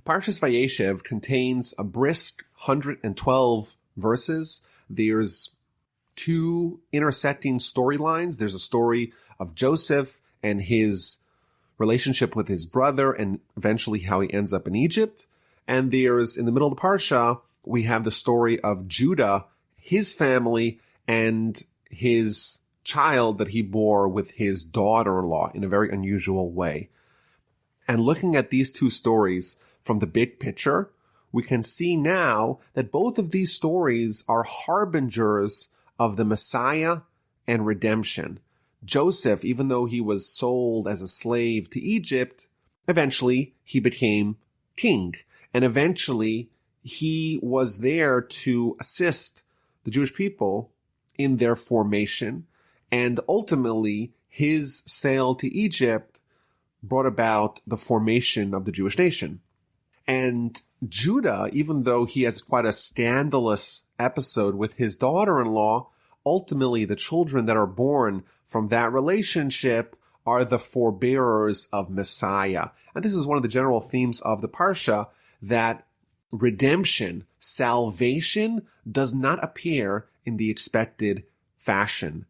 Parshas Vayeishev contains a brisk 112 verses. There's two intersecting storylines. There's a story of Joseph and his relationship with his brother and eventually how he ends up in Egypt. And there's, in the middle of the Parsha, we have the story of Judah, his family, and his child that he bore with his daughter-in-law in a very unusual way. And looking at these two stories from the big picture, we can see now that both of these stories are harbingers of the Messiah and redemption. Joseph, even though he was sold as a slave to Egypt, eventually he became king. And eventually he was there to assist the Jewish people in their formation. And ultimately his sale to Egypt brought about the formation of the Jewish nation. And Judah, even though he has quite a scandalous episode with his daughter-in-law, ultimately the children that are born from that relationship are the forebearers of Messiah. And this is one of the general themes of the Parsha, that redemption, salvation, does not appear in the expected fashion.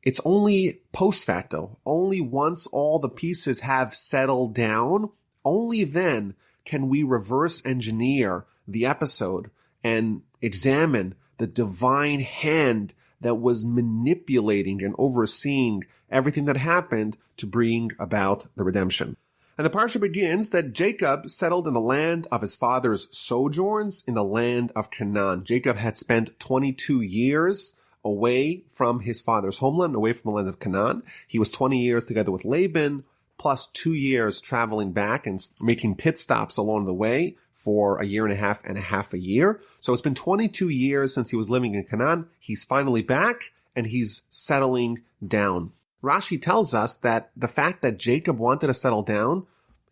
It's only post facto. Only once all the pieces have settled down, only then can we reverse engineer the episode and examine the divine hand that was manipulating and overseeing everything that happened to bring about the redemption. And the Parsha begins that Jacob settled in the land of his father's sojourns in the land of Canaan. Jacob had spent 22 years away from his father's homeland, away from the land of Canaan. He was 20 years together with Laban, plus 2 years traveling back and making pit stops along the way for a year and a half a year. So it's been 22 years since he was living in Canaan. He's finally back and he's settling down. Rashi tells us that the fact that Jacob wanted to settle down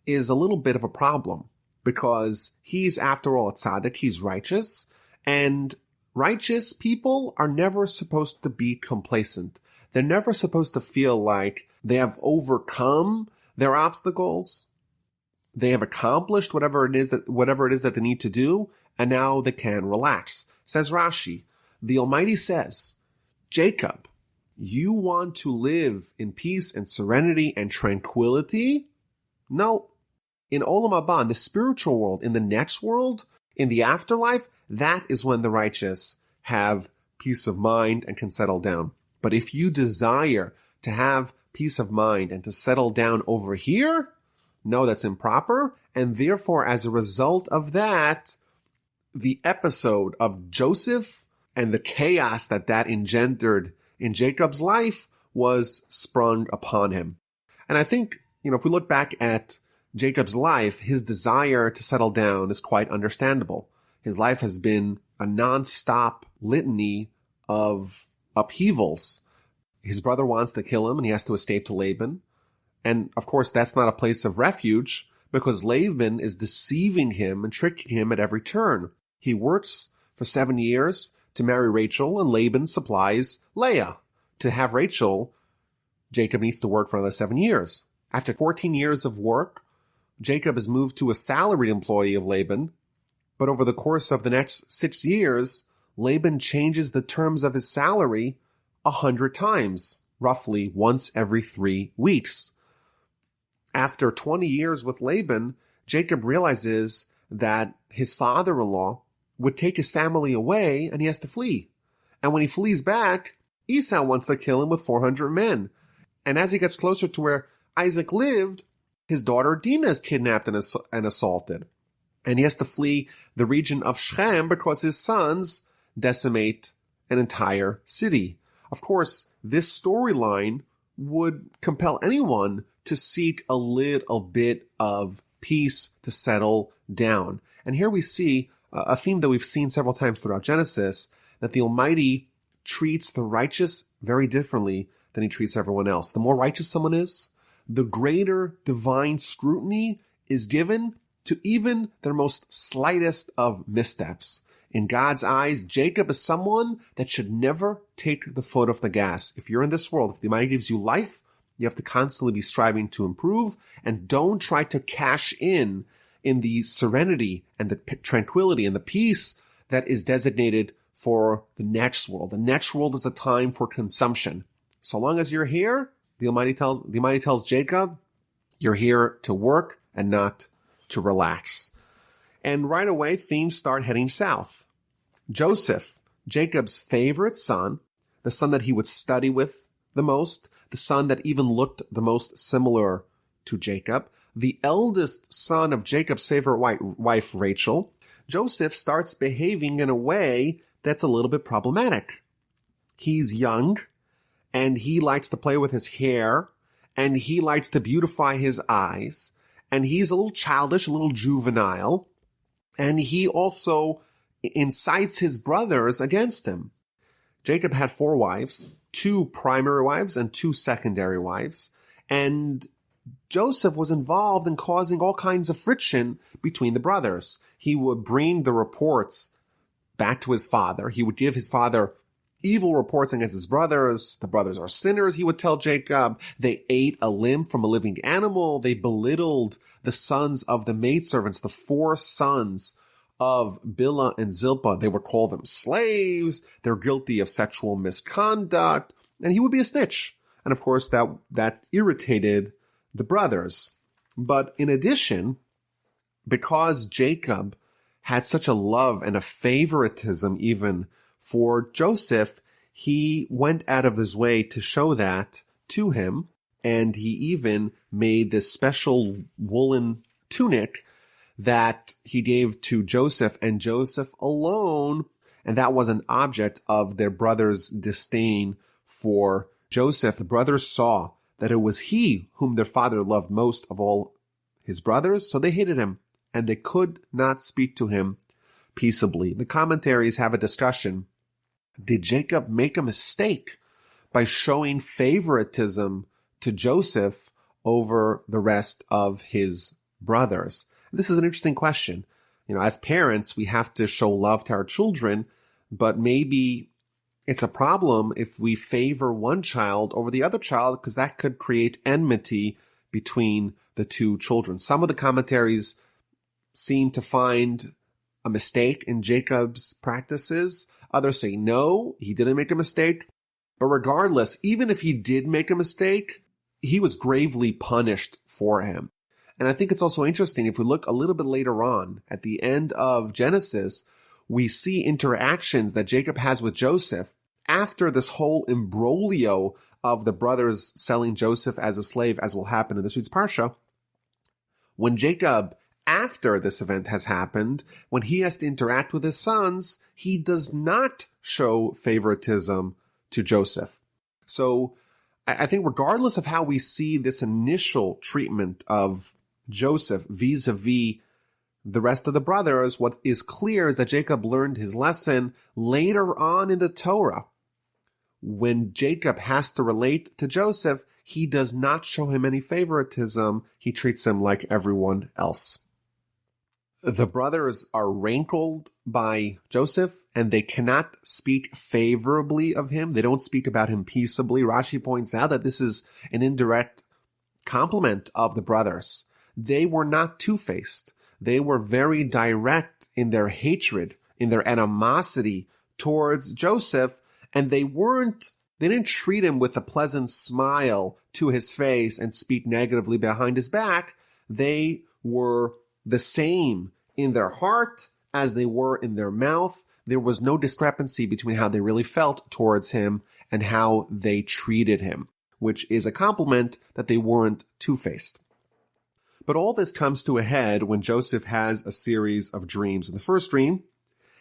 is a little bit of a problem because he's, after all, a tzaddik, he's righteous, and righteous people are never supposed to be complacent. They're never supposed to feel like they have overcome their obstacles. They have accomplished whatever it is that they need to do, and now they can relax. Says Rashi, the Almighty says, Jacob, you want to live in peace and serenity and tranquility? No. In Olam Haba, in the spiritual world, in the next world, in the afterlife, that is when the righteous have peace of mind and can settle down. But if you desire to have peace of mind and to settle down over here, no, that's improper. And therefore, as a result of that, the episode of Joseph and the chaos that engendered in Jacob's life was sprung upon him. And I think, if we look back at Jacob's life, his desire to settle down is quite understandable. His life has been a non-stop litany of upheavals. His brother wants to kill him and he has to escape to Laban. And of course, that's not a place of refuge because Laban is deceiving him and tricking him at every turn. He works for 7 years to marry Rachel, and Laban supplies Leah. To have Rachel, Jacob needs to work for another 7 years. After 14 years of work, Jacob is moved to a salaried employee of Laban, but over the course of the next 6 years, Laban changes the terms of his salary 100 times, roughly once every 3 weeks. After 20 years with Laban, Jacob realizes that his father-in-law would take his family away and he has to flee. And when he flees back, Esau wants to kill him with 400 men. And as he gets closer to where Isaac lived, his daughter Dinah is kidnapped and assaulted. And he has to flee the region of Shechem because his sons decimate an entire city. Of course, this storyline would compel anyone to seek a little bit of peace to settle down. And here we see a theme that we've seen several times throughout Genesis, that the Almighty treats the righteous very differently than he treats everyone else. The more righteous someone is, the greater divine scrutiny is given to even their most slightest of missteps. In God's eyes, Jacob is someone that should never take the foot off the gas. If you're in this world, if the Almighty gives you life, you have to constantly be striving to improve, and don't try to cash in in the serenity and the tranquility and the peace that is designated for the next world. The next world is a time for consumption. So long as you're here, the Almighty tells Jacob, you're here to work and not to relax. And right away, things start heading south. Joseph, Jacob's favorite son, the son that he would study with the most, the son that even looked the most similar to Jacob, the eldest son of Jacob's favorite wife, Rachel, Joseph starts behaving in a way that's a little bit problematic. He's young, and he likes to play with his hair, and he likes to beautify his eyes, and he's a little childish, a little juvenile, and he also incites his brothers against him. Jacob had 4 wives, 2 primary wives and 2 secondary wives, and Joseph was involved in causing all kinds of friction between the brothers. He would bring the reports back to his father. He would give his father evil reports against his brothers. The brothers are sinners, he would tell Jacob. They ate a limb from a living animal. They belittled the sons of the maidservants, the 4 sons of Bilhah and Zilpah. They would call them slaves. They're guilty of sexual misconduct. And he would be a snitch. And of course, that irritated the brothers. But in addition, because Jacob had such a love and a favoritism even for Joseph, he went out of his way to show that to him. And he even made this special woolen tunic that he gave to Joseph and Joseph alone. And that was an object of their brothers' disdain for Joseph. The brothers saw that it was he whom their father loved most of all his brothers, so they hated him, and they could not speak to him peaceably. The commentaries have a discussion. Did Jacob make a mistake by showing favoritism to Joseph over the rest of his brothers? This is an interesting question. As parents, we have to show love to our children, but maybe it's a problem if we favor one child over the other child, because that could create enmity between the 2 children. Some of the commentaries seem to find a mistake in Jacob's practices. Others say, no, he didn't make a mistake. But regardless, even if he did make a mistake, he was gravely punished for him. And I think it's also interesting, if we look a little bit later on, at the end of Genesis, we see interactions that Jacob has with Joseph after this whole imbroglio of the brothers selling Joseph as a slave, as will happen in this week's Parsha. When Jacob, after this event has happened, when he has to interact with his sons, he does not show favoritism to Joseph. So I think regardless of how we see this initial treatment of Joseph vis-a-vis the rest of the brothers, what is clear is that Jacob learned his lesson later on in the Torah. When Jacob has to relate to Joseph, he does not show him any favoritism. He treats him like everyone else. The brothers are rankled by Joseph, and they cannot speak favorably of him. They don't speak about him peaceably. Rashi points out that this is an indirect compliment of the brothers. They were not two-faced. They were very direct in their hatred, in their animosity towards Joseph, and they didn't treat him with a pleasant smile to his face and speak negatively behind his back. They were the same in their heart as they were in their mouth. There was no discrepancy between how they really felt towards him and how they treated him, which is a compliment that they weren't two-faced. But all this comes to a head when Joseph has a series of dreams. In the first dream,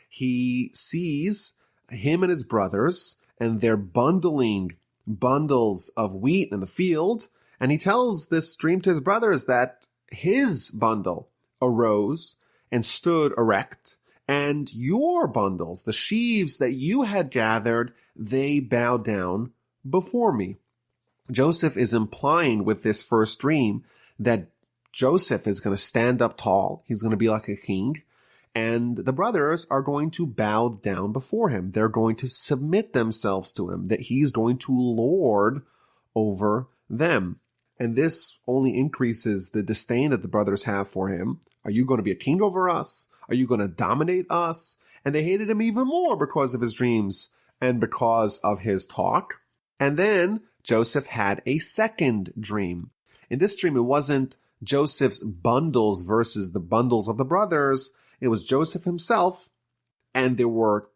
he sees him and his brothers, and they're bundling bundles of wheat in the field, and he tells this dream to his brothers that his bundle arose and stood erect, and your bundles, the sheaves that you had gathered, they bowed down before me. Joseph is implying with this first dream that Joseph is going to stand up tall. He's going to be like a king. And the brothers are going to bow down before him. They're going to submit themselves to him, that he's going to lord over them. And this only increases the disdain that the brothers have for him. Are you going to be a king over us? Are you going to dominate us? And they hated him even more because of his dreams and because of his talk. And then Joseph had a second dream. In this dream, it wasn't Joseph's bundles versus the bundles of the brothers. It was Joseph himself, and there were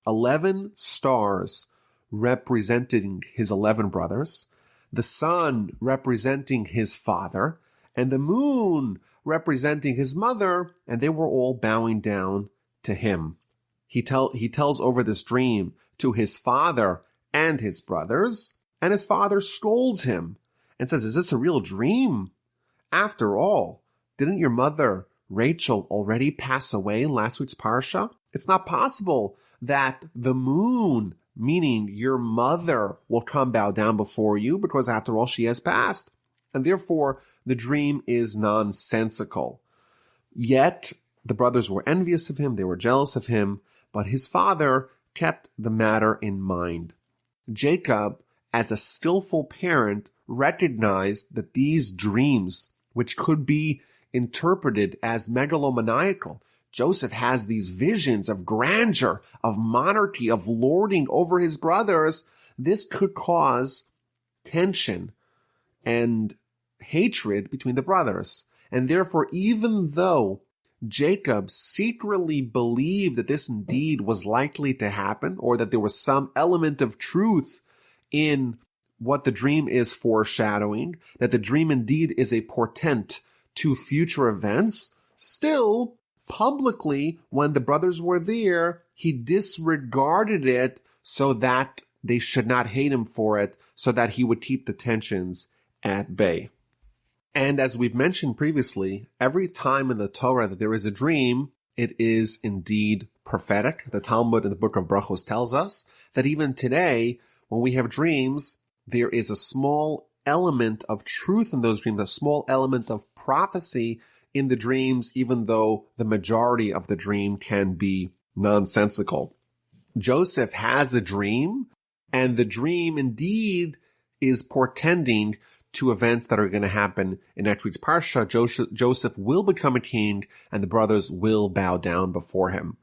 11 stars representing his 11 brothers, the sun representing his father, and the moon representing his mother, and they were all bowing down to him. He tells over this dream to his father and his brothers, and his father scolds him and says, "Is this a real dream? After all, didn't your mother, Rachel, already pass away in last week's Parsha? It's not possible that the moon, meaning your mother, will come bow down before you, because after all, she has passed. And therefore, the dream is nonsensical." Yet, the brothers were envious of him, they were jealous of him, but his father kept the matter in mind. Jacob, as a skillful parent, recognized that these dreams, which could be interpreted as megalomaniacal, Joseph has these visions of grandeur, of monarchy, of lording over his brothers. This could cause tension and hatred between the brothers. And therefore, even though Jacob secretly believed that this indeed was likely to happen, or that there was some element of truth in what the dream is foreshadowing, that the dream indeed is a portent to future events, still, publicly, when the brothers were there, he disregarded it so that they should not hate him for it, so that he would keep the tensions at bay. And as we've mentioned previously, every time in the Torah that there is a dream, it is indeed prophetic. The Talmud in the book of Brachos tells us that even today, when we have dreams, there is a small element of truth in those dreams, a small element of prophecy in the dreams, even though the majority of the dream can be nonsensical. Joseph has a dream, and the dream indeed is portending to events that are going to happen in next week's Parsha. Joseph will become a king, and the brothers will bow down before him.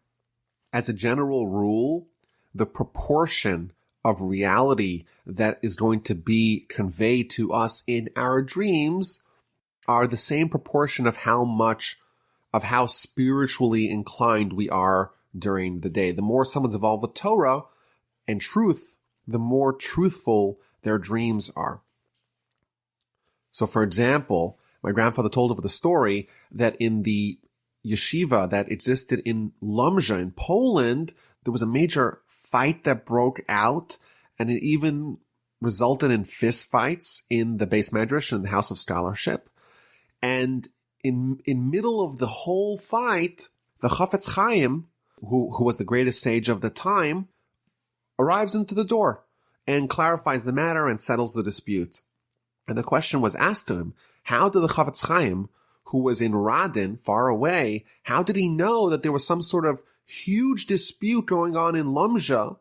As a general rule, the proportion of reality that is going to be conveyed to us in our dreams are the same proportion of how spiritually inclined we are during the day. The more someone's involved with Torah and truth, the more truthful their dreams are. So, for example, my grandfather told of the story that in the yeshiva that existed in Lomza in Poland, there was a major fight that broke out, and it even resulted in fist fights in the Beis Medrash and the House of Scholarship. And in middle of the whole fight, the Chafetz Chaim, who was the greatest sage of the time, arrives into the door and clarifies the matter and settles the dispute. And the question was asked to him, how did the Chafetz Chaim, who was in Radin, far away, how did he know that there was some sort of huge dispute going on in Lomza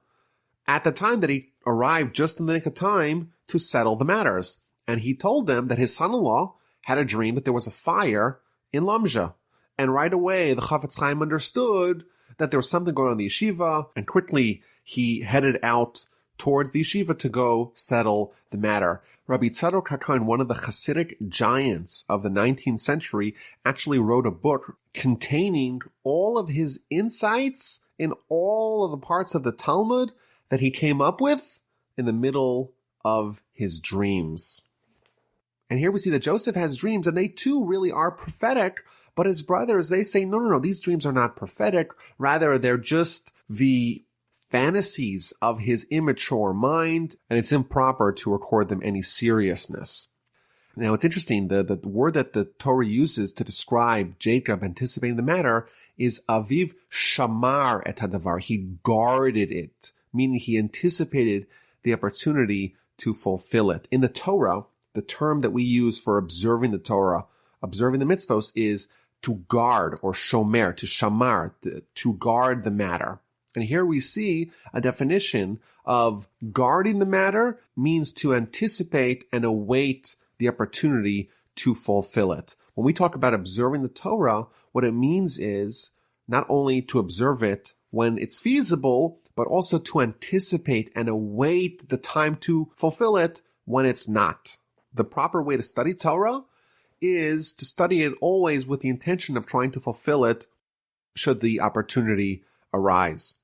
at the time that he arrived just in the nick of time to settle the matters? And he told them that his son-in-law had a dream that there was a fire in Lomza. And right away, the Chafetz Chaim understood that there was something going on in the yeshiva, and quickly he headed out towards the yeshiva to go settle the matter. Rabbi Tzadok HaKohen, one of the Hasidic giants of the 19th century, actually wrote a book containing all of his insights in all of the parts of the Talmud that he came up with in the middle of his dreams. And here we see that Joseph has dreams, and they too really are prophetic, but his brothers, they say, no, these dreams are not prophetic. Rather, they're just the fantasies of his immature mind, and it's improper to accord them any seriousness. Now, it's interesting, the word that the Torah uses to describe Jacob anticipating the matter is aviv shamar et hadavar. He guarded it, meaning he anticipated the opportunity to fulfill it. In the Torah, the term that we use for observing the Torah, observing the mitzvos, is to guard, or shomer, to shamar, to guard the matter. And here we see a definition of guarding the matter means to anticipate and await the the opportunity to fulfill it. When we talk about observing the Torah, what it means is not only to observe it when it's feasible, but also to anticipate and await the time to fulfill it when it's not. The proper way to study Torah is to study it always with the intention of trying to fulfill it should the opportunity arise.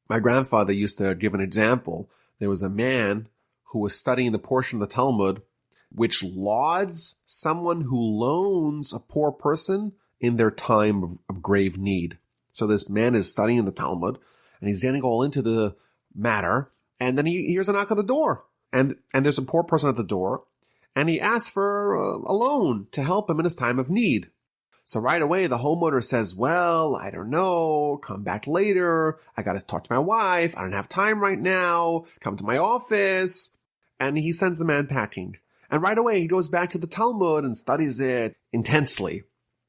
My grandfather used to give an example. There was a man who was studying the portion of the Talmud which lauds someone who loans a poor person in their time of grave need. So this man is studying the Talmud, and he's getting all into the matter, and then he hears a knock on the door, and there's a poor person at the door, and he asks for a loan to help him in his time of need. So right away, the homeowner says, well, I don't know, come back later, I gotta talk to my wife, I don't have time right now, come to my office, and he sends the man packing. And right away, he goes back to the Talmud and studies it intensely.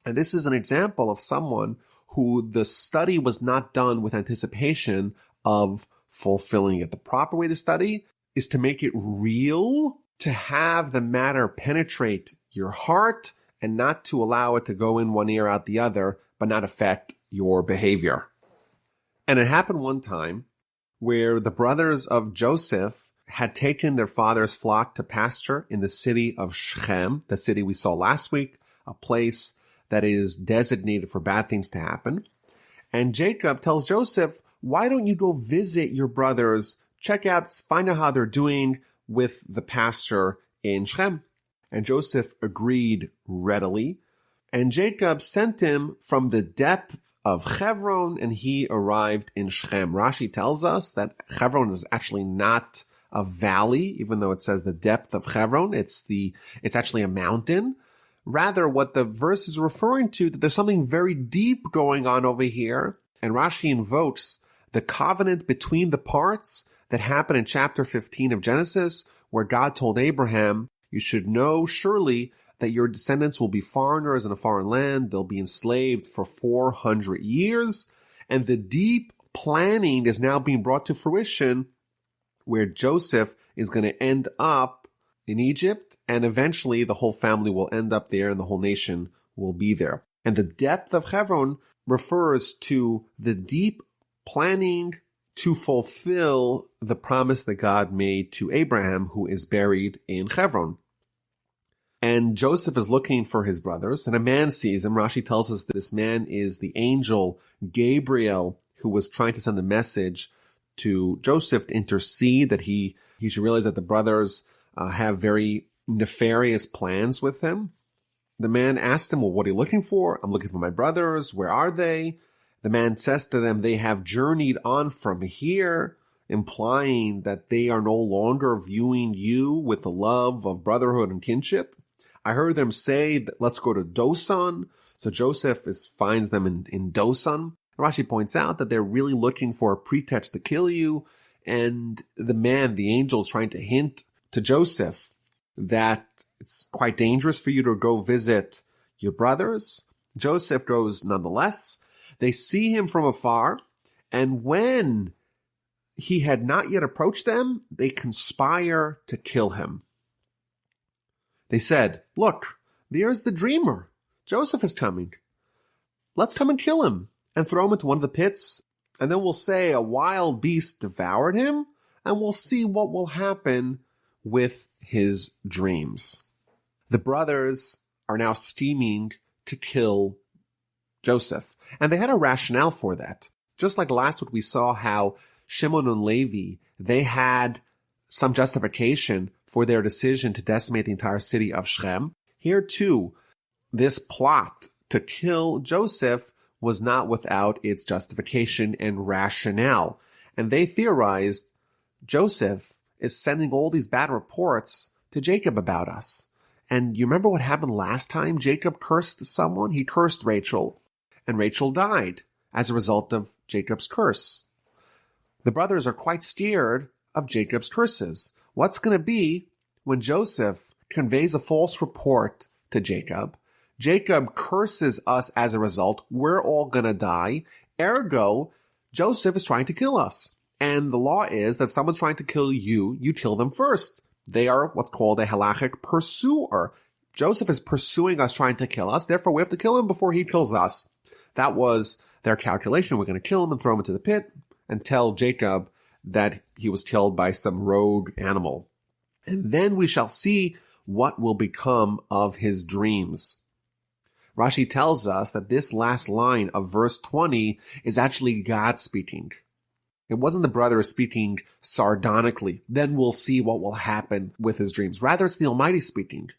And this is an example of someone who the study was not done with anticipation of fulfilling it. The proper way to study is to make it real, to have the matter penetrate your heart, and not to allow it to go in one ear out the other, but not affect your behavior. And it happened one time where the brothers of Joseph had taken their father's flock to pasture in the city of Shechem, the city we saw last week, a place that is designated for bad things to happen. And Jacob tells Joseph, why don't you go visit your brothers, check out, find out how they're doing with the pasture in Shechem? And Joseph agreed readily. And Jacob sent him from the depth of Hebron, and he arrived in Shechem. Rashi tells us that Hebron is actually not a valley, even though it says the depth of Hebron. It's actually a mountain. Rather, what the verse is referring to, that there's something very deep going on over here. And Rashi invokes the covenant between the parts that happened in chapter 15 of Genesis, where God told Abraham, you should know surely that your descendants will be foreigners in a foreign land. They'll be enslaved for 400 years. And the deep planning is now being brought to fruition, where Joseph is going to end up in Egypt, and eventually the whole family will end up there and the whole nation will be there. And the depth of Hebron refers to the deep planning to fulfill the promise that God made to Abraham, who is buried in Hebron. And Joseph is looking for his brothers, and a man sees him. Rashi tells us that this man is the angel Gabriel, who was trying to send a message to Joseph to intercede, that he should realize that the brothers have very nefarious plans with him. The man asked him, well, what are you looking for? I'm looking for my brothers. Where are they? The man says to them, they have journeyed on from here, implying that they are no longer viewing you with the love of brotherhood and kinship. I heard them say, that let's go to Dosan. So Joseph finds them in Dosan. Rashi points out that they're really looking for a pretext to kill you. And the angel, is trying to hint to Joseph that it's quite dangerous for you to go visit your brothers. Joseph goes nonetheless. They see him from afar. And when he had not yet approached them, they conspire to kill him. They said, look, there's the dreamer. Joseph is coming. Let's come and kill him and throw him into one of the pits. And then we'll say a wild beast devoured him, and we'll see what will happen with his dreams. The brothers are now scheming to kill Joseph. And they had a rationale for that. Just like last week we saw how Shimon and Levi, they had some justification for their decision to decimate the entire city of Shechem. Here too, this plot to kill Joseph was not without its justification and rationale. And they theorized Joseph is sending all these bad reports to Jacob about us. And you remember what happened last time Jacob cursed someone? He cursed Rachel, and Rachel died as a result of Jacob's curse. The brothers are quite scared of Jacob's curses. What's going to be when Joseph conveys a false report to Jacob? Jacob curses us as a result. We're all going to die. Ergo, Joseph is trying to kill us. And the law is that if someone's trying to kill you, you kill them first. They are what's called a halachic pursuer. Joseph is pursuing us, trying to kill us. Therefore, we have to kill him before he kills us. That was their calculation. We're going to kill him and throw him into the pit and tell Jacob that he was killed by some rogue animal. And then we shall see what will become of his dreams. Rashi tells us that this last line of verse 20 is actually God speaking. It wasn't the brother speaking sardonically. Then we'll see what will happen with his dreams. Rather, it's the Almighty speaking.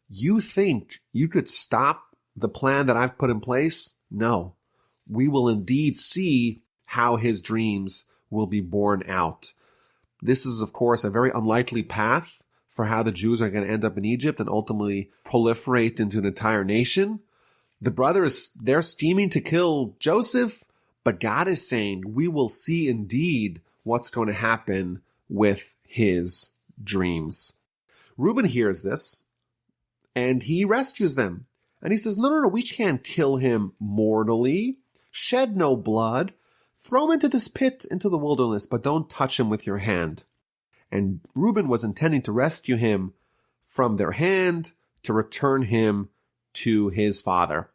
You think you could stop the plan that I've put in place? No. We will indeed see how his dreams will be borne out. This is, of course, a very unlikely path for how the Jews are going to end up in Egypt and ultimately proliferate into an entire nation. The brothers, they're scheming to kill Joseph, but God is saying, we will see indeed what's going to happen with his dreams. Reuben hears this, and he rescues them. And he says, no, we can't kill him mortally. Shed no blood. Throw him into this pit, into the wilderness, but don't touch him with your hand. And Reuben was intending to rescue him from their hand, to return him to his father.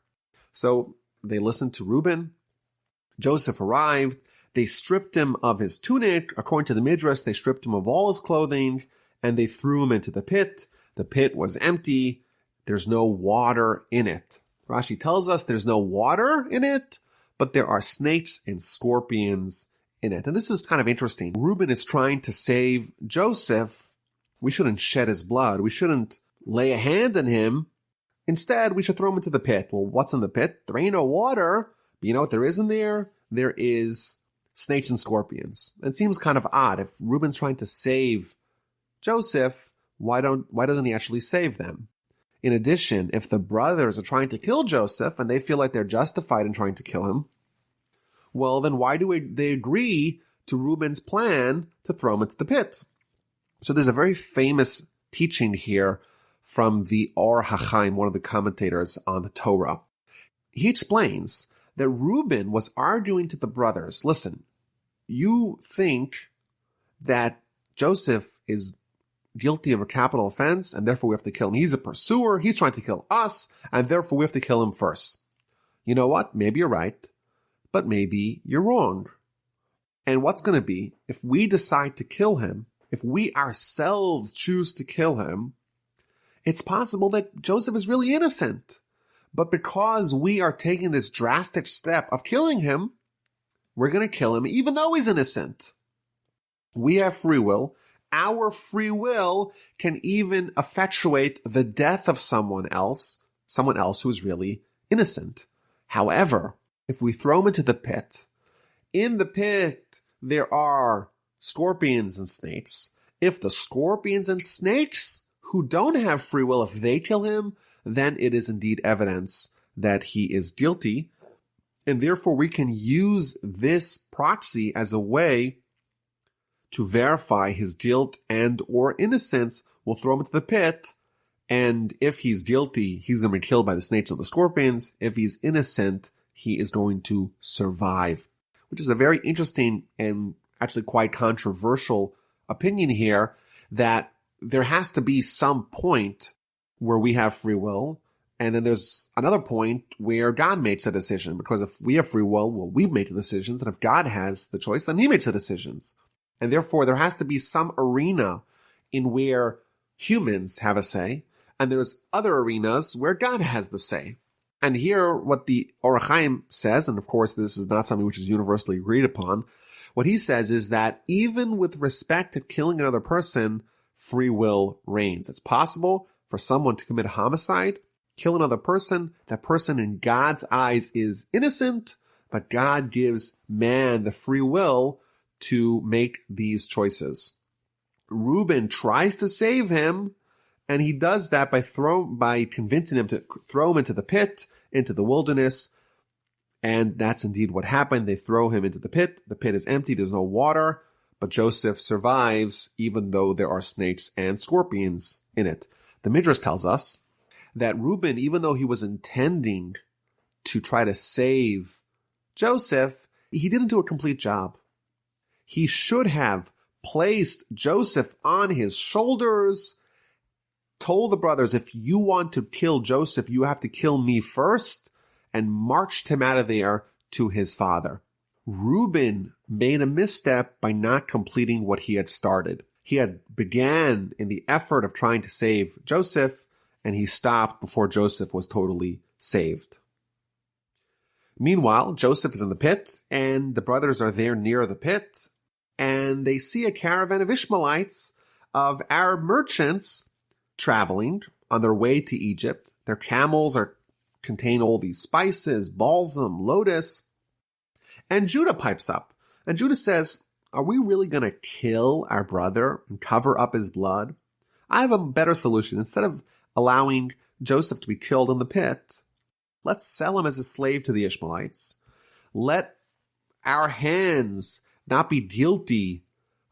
So they listened to Reuben. Joseph arrived. They stripped him of his tunic. According to the Midrash, they stripped him of all his clothing, and they threw him into the pit. The pit was empty. There's no water in it. Rashi tells us there's no water in it, but there are snakes and scorpions in it. And this is kind of interesting. Reuben is trying to save Joseph. We shouldn't shed his blood. We shouldn't lay a hand on him. Instead, we should throw him into the pit. Well, what's in the pit? There ain't no water. But you know what there is in there? There is snakes and scorpions. It seems kind of odd. If Reuben's trying to save Joseph, why doesn't he actually save them? In addition, if the brothers are trying to kill Joseph and they feel like they're justified in trying to kill him, well, then why do they agree to Reuben's plan to throw him into the pit? So there's a very famous teaching here from the Or HaChaim, one of the commentators on the Torah. He explains that Reuben was arguing to the brothers, listen, you think that Joseph is guilty of a capital offense, and therefore we have to kill him. He's a pursuer. He's trying to kill us, and therefore we have to kill him first. You know what? Maybe you're right, but maybe you're wrong. And what's going to be, if we decide to kill him, if we ourselves choose to kill him, it's possible that Joseph is really innocent. But because we are taking this drastic step of killing him, we're going to kill him even though he's innocent. We have free will. Our free will can even effectuate the death of someone else who is really innocent. However, if we throw him into the pit, in the pit there are scorpions and snakes. If the scorpions and snakes who don't have free will, if they kill him, then it is indeed evidence that he is guilty. And therefore we can use this proxy as a way to verify his guilt and or innocence. We'll throw him into the pit, and if he's guilty, he's going to be killed by the snakes or the scorpions. If he's innocent, he is going to survive, which is a very interesting and actually quite controversial opinion here, that there has to be some point where we have free will, and then there's another point where God makes a decision, because if we have free will, well, we've made the decisions, and if God has the choice, then he makes the decisions. And therefore, there has to be some arena in where humans have a say, and there's other arenas where God has the say. And here, what the Or HaChaim says, and of course this is not something which is universally agreed upon, what he says is that even with respect to killing another person, free will reigns. It's possible for someone to commit a homicide, kill another person. That person in God's eyes is innocent, but God gives man the free will to make these choices. Reuben tries to save him, and he does that by convincing him to throw him into the pit, into the wilderness. And that's indeed what happened. They throw him into the pit. The pit is empty. There's no water, but Joseph survives even though there are snakes and scorpions in it. The Midrash tells us that Reuben, even though he was intending to try to save Joseph, he didn't do a complete job. He should have placed Joseph on his shoulders, told the brothers, if you want to kill Joseph, you have to kill me first, and marched him out of there to his father. Reuben made a misstep by not completing what he had started. He had began in the effort of trying to save Joseph, and he stopped before Joseph was totally saved. Meanwhile, Joseph is in the pit, and the brothers are there near the pit, and they see a caravan of Ishmaelites, of Arab merchants, traveling on their way to Egypt. Their camels contain all these spices, balsam, lotus. And Judah pipes up. And Judah says, are we really going to kill our brother and cover up his blood? I have a better solution. Instead of allowing Joseph to be killed in the pit, let's sell him as a slave to the Ishmaelites. Let our hands not be guilty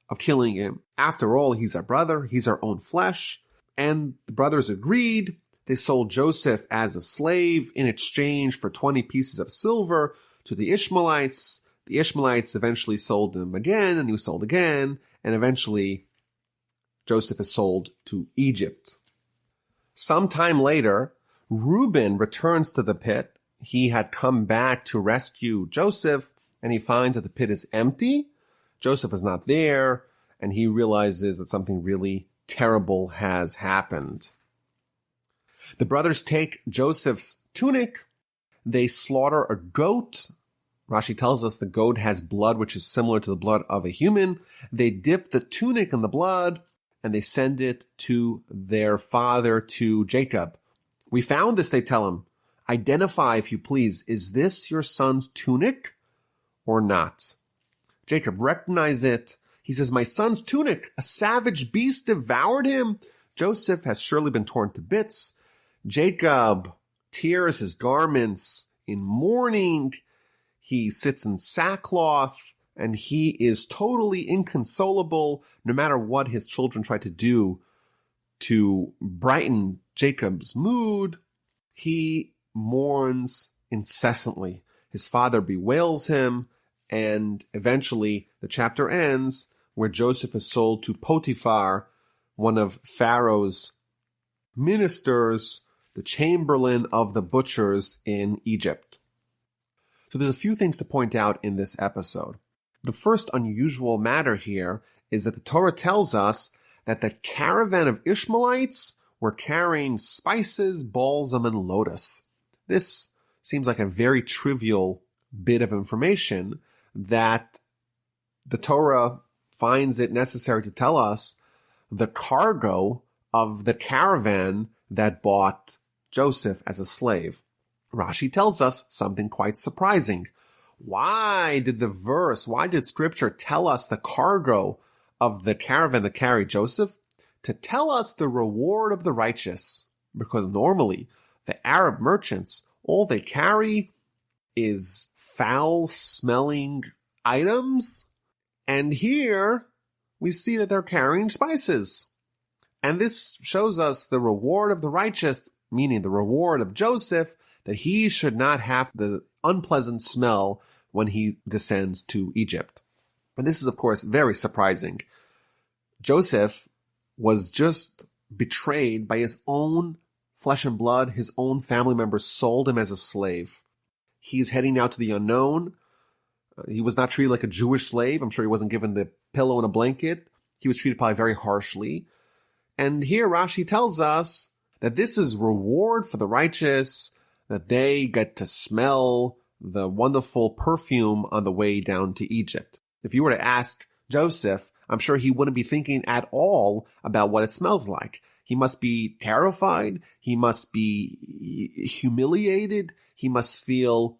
of killing him. After all, he's our brother. He's our own flesh. And the brothers agreed. They sold Joseph as a slave in exchange for 20 pieces of silver to the Ishmaelites. The Ishmaelites eventually sold him again, and he was sold again, and eventually Joseph is sold to Egypt. Sometime later, Reuben returns to the pit. He had come back to rescue Joseph, and he finds that the pit is empty. Joseph is not there, and he realizes that something really terrible has happened. The brothers take Joseph's tunic. They slaughter a goat. Rashi tells us the goat has blood which is similar to the blood of a human. They dip the tunic in the blood, and they send it to their father, to Jacob. We found this, they tell him. Identify, if you please, is this your son's tunic or not? Jacob recognizes it. He says, my son's tunic, a savage beast devoured him. Joseph has surely been torn to bits. Jacob tears his garments in mourning. He sits in sackcloth, and he is totally inconsolable no matter what his children try to do to brighten Jacob's mood. He mourns incessantly. His father bewails him, and eventually the chapter ends where Joseph is sold to Potiphar, one of Pharaoh's ministers, the chamberlain of the butchers in Egypt. So there's a few things to point out in this episode. The first unusual matter here is that the Torah tells us that the caravan of Ishmaelites were carrying spices, balsam, and lotus. This seems like a very trivial bit of information that the Torah finds it necessary to tell us the cargo of the caravan that bought Joseph as a slave. Rashi tells us something quite surprising. Why did Scripture tell us the cargo of the caravan that carried Joseph? To tell us the reward of the righteous. Because normally, the Arab merchants, all they carry is foul-smelling items. And here, we see that they're carrying spices. And this shows us the reward of the righteous, meaning the reward of Joseph, that he should not have the unpleasant smell when he descends to Egypt. But this is, of course, very surprising. Joseph was just betrayed by his own flesh and blood. His own family members sold him as a slave. He's heading out to the unknown. He was not treated like a Jewish slave. I'm sure he wasn't given the pillow and a blanket. He was treated probably very harshly. And here Rashi tells us that this is reward for the righteous, that they get to smell the wonderful perfume on the way down to Egypt. If you were to ask Joseph, I'm sure he wouldn't be thinking at all about what it smells like. He must be terrified. He must be humiliated. He must feel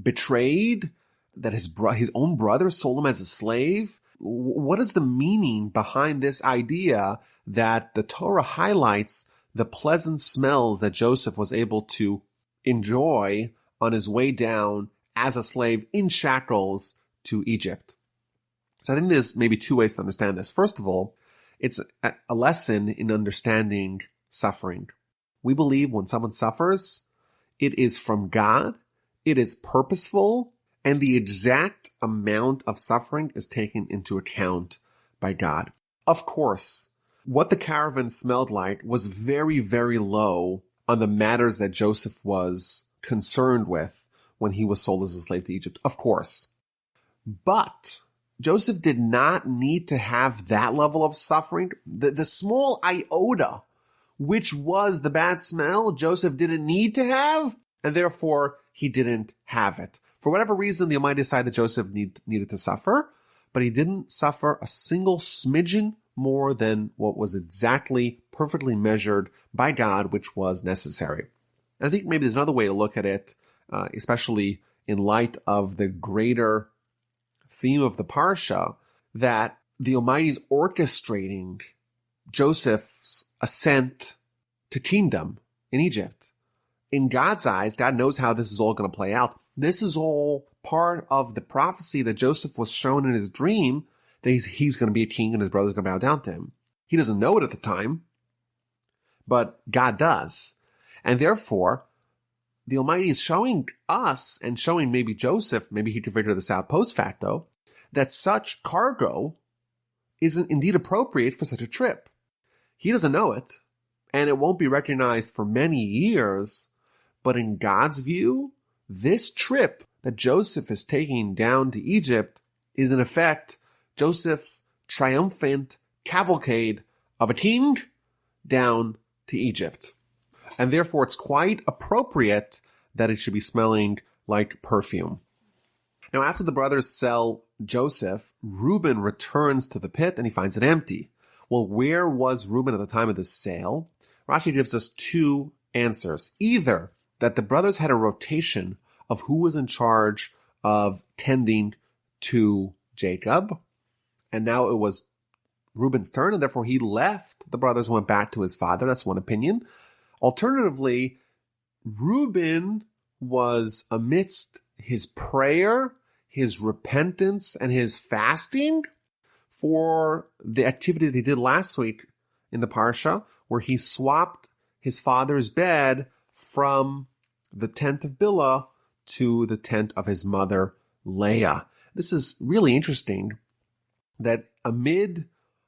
betrayed that his own brother sold him as a slave. What is the meaning behind this idea that the Torah highlights the pleasant smells that Joseph was able to enjoy on his way down as a slave in shackles to Egypt? So I think there's maybe two ways to understand this. First of all, it's a lesson in understanding suffering. We believe when someone suffers, it is from God, it is purposeful, and the exact amount of suffering is taken into account by God. Of course, what the caravan smelled like was very, very low on the matters that Joseph was concerned with when he was sold as a slave to Egypt. Of course. But Joseph did not need to have that level of suffering. The small iota, which was the bad smell, Joseph didn't need to have, and therefore he didn't have it. For whatever reason, the Almighty decided that Joseph needed to suffer, but he didn't suffer a single smidgen more than what was exactly perfectly measured by God, which was necessary. And I think maybe there's another way to look at it, especially in light of the greater theme of the Parsha, that the Almighty is orchestrating Joseph's ascent to kingdom in Egypt. In God's eyes, God knows how this is all going to play out. This is all part of the prophecy that Joseph was shown in his dream, that he's going to be a king and his brothers are going to bow down to him. He doesn't know it at the time, but God does. And therefore, the Almighty is showing us and showing maybe Joseph, maybe he could figure this out post facto, that such cargo isn't indeed appropriate for such a trip. He doesn't know it, and it won't be recognized for many years, but in God's view, this trip that Joseph is taking down to Egypt is in effect Joseph's triumphant cavalcade of a king down to Egypt. And therefore it's quite appropriate that it should be smelling like perfume. Now after the brothers sell Joseph, Reuben returns to the pit and he finds it empty. Well, where was Reuben at the time of the sale? Rashi gives us two answers. Either that the brothers had a rotation of who was in charge of tending to Jacob, and now it was Reuben's turn, and therefore he left the brothers and went back to his father. That's one opinion. Alternatively, Reuben was amidst his prayer, his repentance, and his fasting for the activity that he did last week in the Parsha, where he swapped his father's bed from the tent of Bilhah to the tent of his mother, Leah. This is really interesting that amid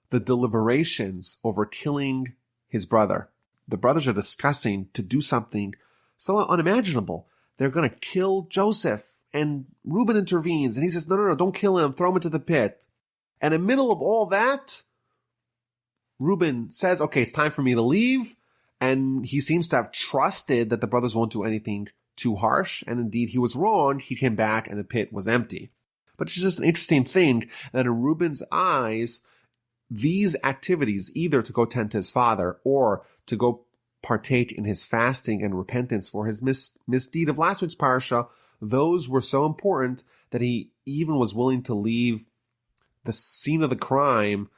the deliberations over killing his brother, the brothers are discussing to do something so unimaginable. They're going to kill Joseph, and Reuben intervenes, and he says, no, don't kill him, throw him into the pit. And in the middle of all that, Reuben says, okay, it's time for me to leave. And he seems to have trusted that the brothers won't do anything too harsh. And indeed, he was wrong. He came back and the pit was empty. But it's just an interesting thing that in Reuben's eyes, these activities, either to go tend to his father or to go partake in his fasting and repentance for his misdeed of last week's Parsha, those were so important that he even was willing to leave the scene of the crime,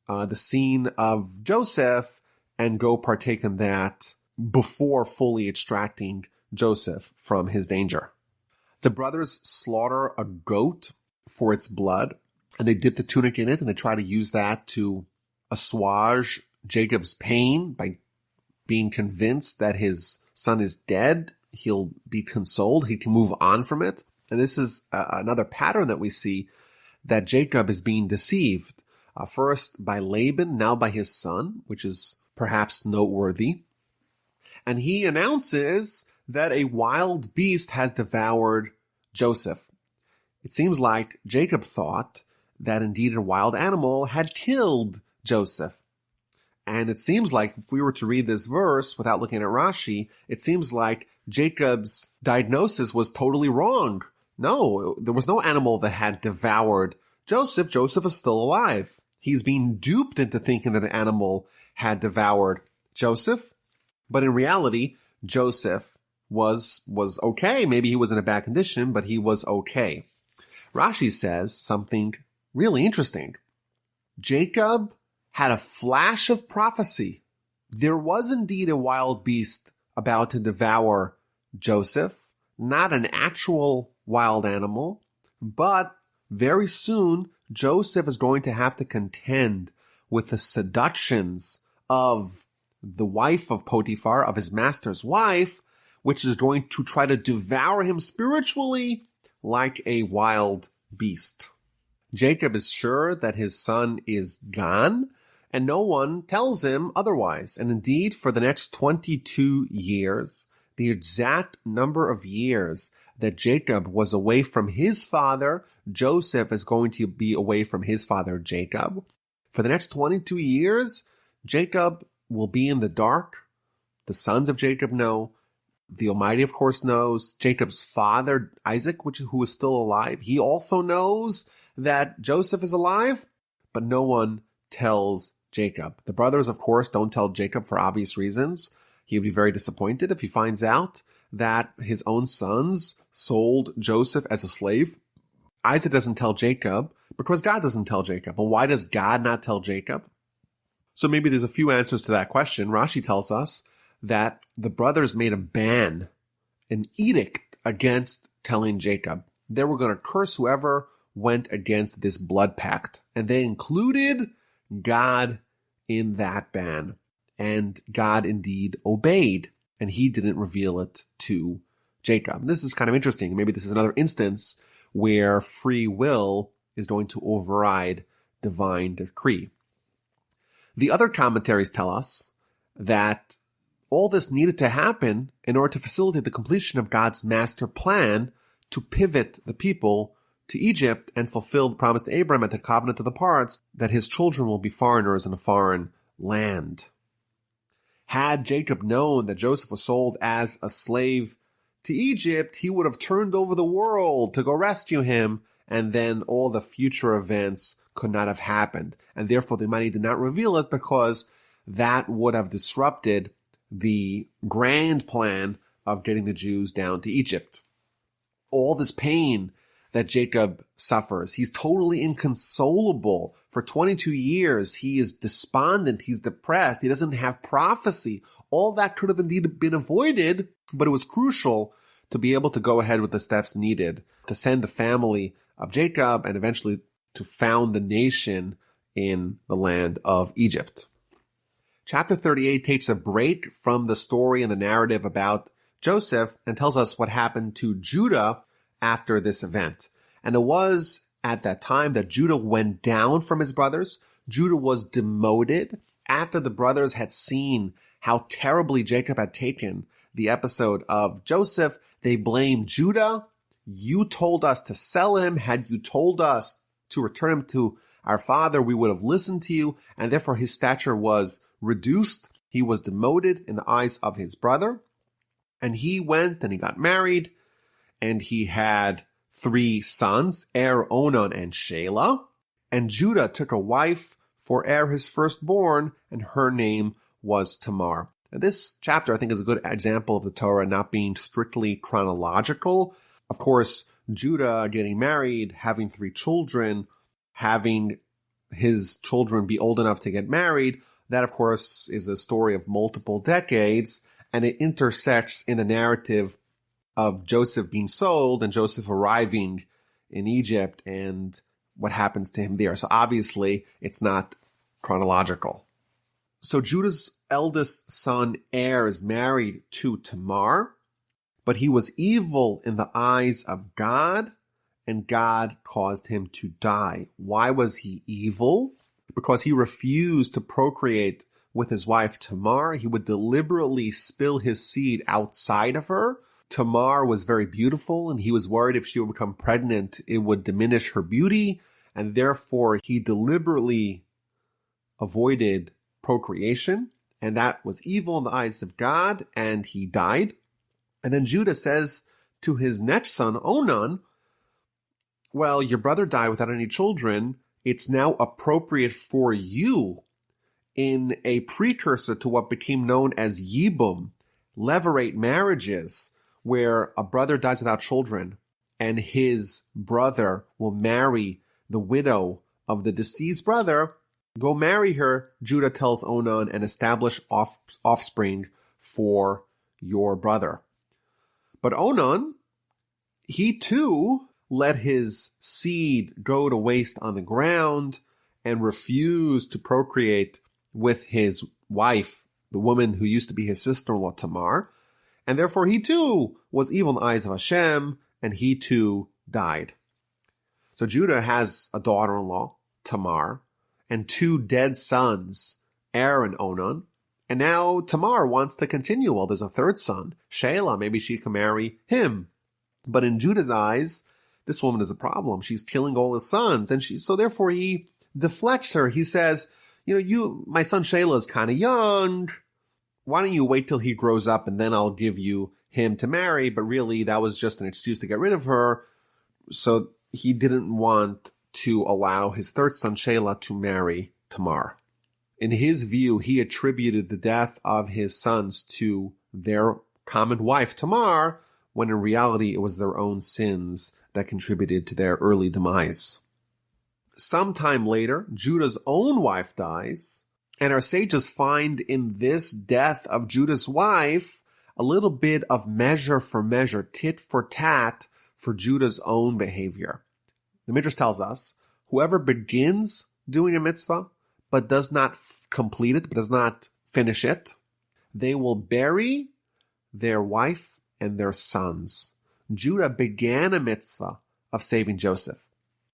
the scene of Joseph, and go partake in that before fully extracting Joseph from his danger. The brothers slaughter a goat for its blood, and they dip the tunic in it, and they try to use that to assuage Jacob's pain by being convinced that his son is dead. He'll be consoled. He can move on from it. And this is another pattern that we see, that Jacob is being deceived, first by Laban, now by his son, which is perhaps noteworthy. And he announces that a wild beast has devoured Joseph. It seems like Jacob thought that indeed a wild animal had killed Joseph. And it seems like if we were to read this verse without looking at Rashi, it seems like Jacob's diagnosis was totally wrong. No, there was no animal that had devoured Joseph. Joseph is still alive. He's being duped into thinking that an animal had devoured Joseph. But in reality, Joseph was okay. Maybe he was in a bad condition, but he was okay. Rashi says something really interesting. Jacob had a flash of prophecy. There was indeed a wild beast about to devour Joseph, not an actual wild animal, but very soon Joseph is going to have to contend with the seductions of the wife of Potiphar, of his master's wife, which is going to try to devour him spiritually like a wild beast. Jacob is sure that his son is gone, and no one tells him otherwise. And indeed, for the next 22 years, the exact number of years that Jacob was away from his father, Joseph is going to be away from his father, Jacob. For the next 22 years, Jacob will be in the dark. The sons of Jacob know. The Almighty, of course, knows. Jacob's father, Isaac, who is still alive, he also knows that Joseph is alive, but no one tells Jacob. The brothers, of course, don't tell Jacob for obvious reasons. He would be very disappointed if he finds out that his own sons sold Joseph as a slave. Isaac doesn't tell Jacob because God doesn't tell Jacob. But why does God not tell Jacob? So maybe there's a few answers to that question. Rashi tells us that the brothers made a ban, an edict against telling Jacob. They were going to curse whoever went against this blood pact. And they included God in that ban. And God indeed obeyed, and he didn't reveal it to Jacob. This is kind of interesting. Maybe this is another instance where free will is going to override divine decree. The other commentaries tell us that all this needed to happen in order to facilitate the completion of God's master plan to pivot the people to Egypt and fulfill the promise to Abraham at the covenant of the parts that his children will be foreigners in a foreign land. Had Jacob known that Joseph was sold as a slave to Egypt, he would have turned over the world to go rescue him, and then all the future events could not have happened. And therefore, the Almighty did not reveal it because that would have disrupted the grand plan of getting the Jews down to Egypt. All this pain that Jacob suffers, he's totally inconsolable. For 22 years, he is despondent, he's depressed, he doesn't have prophecy. All that could have indeed been avoided, but it was crucial to be able to go ahead with the steps needed to send the family of Jacob and eventually to found the nation in the land of Egypt. Chapter 38 takes a break from the story and the narrative about Joseph and tells us what happened to Judah after this event. And it was at that time that Judah went down from his brothers. Judah was demoted after the brothers had seen how terribly Jacob had taken the episode of Joseph. They blamed Judah. You told us to sell him. Had you told us to return him to our father, we would have listened to you. And therefore his stature was reduced. He was demoted in the eyes of his brother. And he went and he got married. And he had 3 sons, Onan, and Shelah. And Judah took a wife for his firstborn, and her name was Tamar. And this chapter, I think, is a good example of the Torah not being strictly chronological. Of course, Judah getting married, having 3 children, having his children be old enough to get married, that, of course, is a story of multiple decades, and it intersects in the narrative of Joseph being sold and Joseph arriving in Egypt and what happens to him there. So obviously, it's not chronological. So Judah's eldest son, is married to Tamar, but he was evil in the eyes of God, and God caused him to die. Why was he evil? Because he refused to procreate with his wife Tamar. He would deliberately spill his seed outside of her. Tamar was very beautiful, and he was worried if she would become pregnant, it would diminish her beauty, and therefore he deliberately avoided procreation, and that was evil in the eyes of God, and he died. And then Judah says to his next son, Onan, well, your brother died without any children. It's now appropriate for you, in a precursor to what became known as Yibum, levirate marriages, where a brother dies without children and his brother will marry the widow of the deceased brother. Go marry her, Judah tells Onan, and establish offspring for your brother. But Onan, he too let his seed go to waste on the ground and refused to procreate with his wife, the woman who used to be his sister-in-law Tamar. And therefore he too was evil in the eyes of Hashem, and he too died. So Judah has a daughter-in-law, Tamar, and 2 dead sons, Er and Onan. And now Tamar wants to continue. Well, there's a 3rd son, Shelah. Maybe she can marry him. But in Judah's eyes, this woman is a problem. She's killing all his sons. And so therefore he deflects her. He says, my son Shelah is kind of young. Why don't you wait till he grows up and then I'll give you him to marry? But really that was just an excuse to get rid of her. So he didn't want to allow his 3rd son Shelah to marry Tamar. In his view, he attributed the death of his sons to their common wife Tamar, when in reality it was their own sins that contributed to their early demise. Sometime later, Judah's own wife dies, and our sages find in this death of Judah's wife a little bit of measure for measure, tit for tat, for Judah's own behavior. The Midrash tells us, whoever begins doing a mitzvah, but does not complete it, but does not finish it, they will bury their wife and their sons. Judah began a mitzvah of saving Joseph.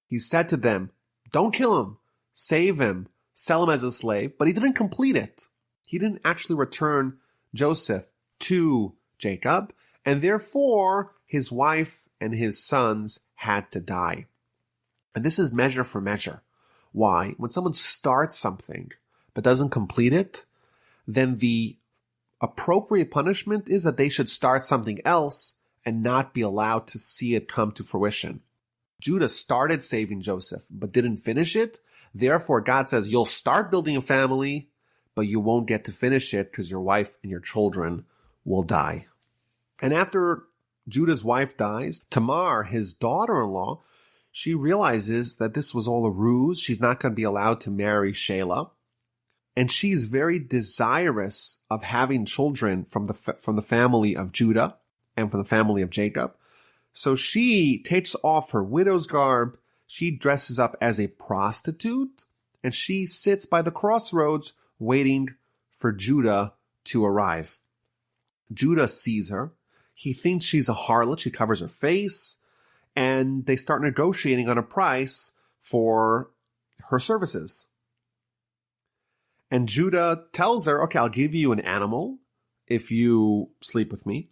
He said to them, don't kill him, save him, sell him as a slave, but he didn't complete it. He didn't actually return Joseph to Jacob, and therefore his wife and his sons had to die. And this is measure for measure. Why? When someone starts something but doesn't complete it, then the appropriate punishment is that they should start something else and not be allowed to see it come to fruition. Judah started saving Joseph but didn't finish it. Therefore, God says, you'll start building a family, but you won't get to finish it because your wife and your children will die. And after Judah's wife dies, Tamar, his daughter-in-law, she realizes that this was all a ruse. She's not going to be allowed to marry Shelah. And she's very desirous of having children from the family of Judah and from the family of Jacob. So she takes off her widow's garb. She dresses up as a prostitute, and she sits by the crossroads waiting for Judah to arrive. Judah sees her. He thinks she's a harlot. She covers her face. And they start negotiating on a price for her services. And Judah tells her, okay, I'll give you an animal if you sleep with me.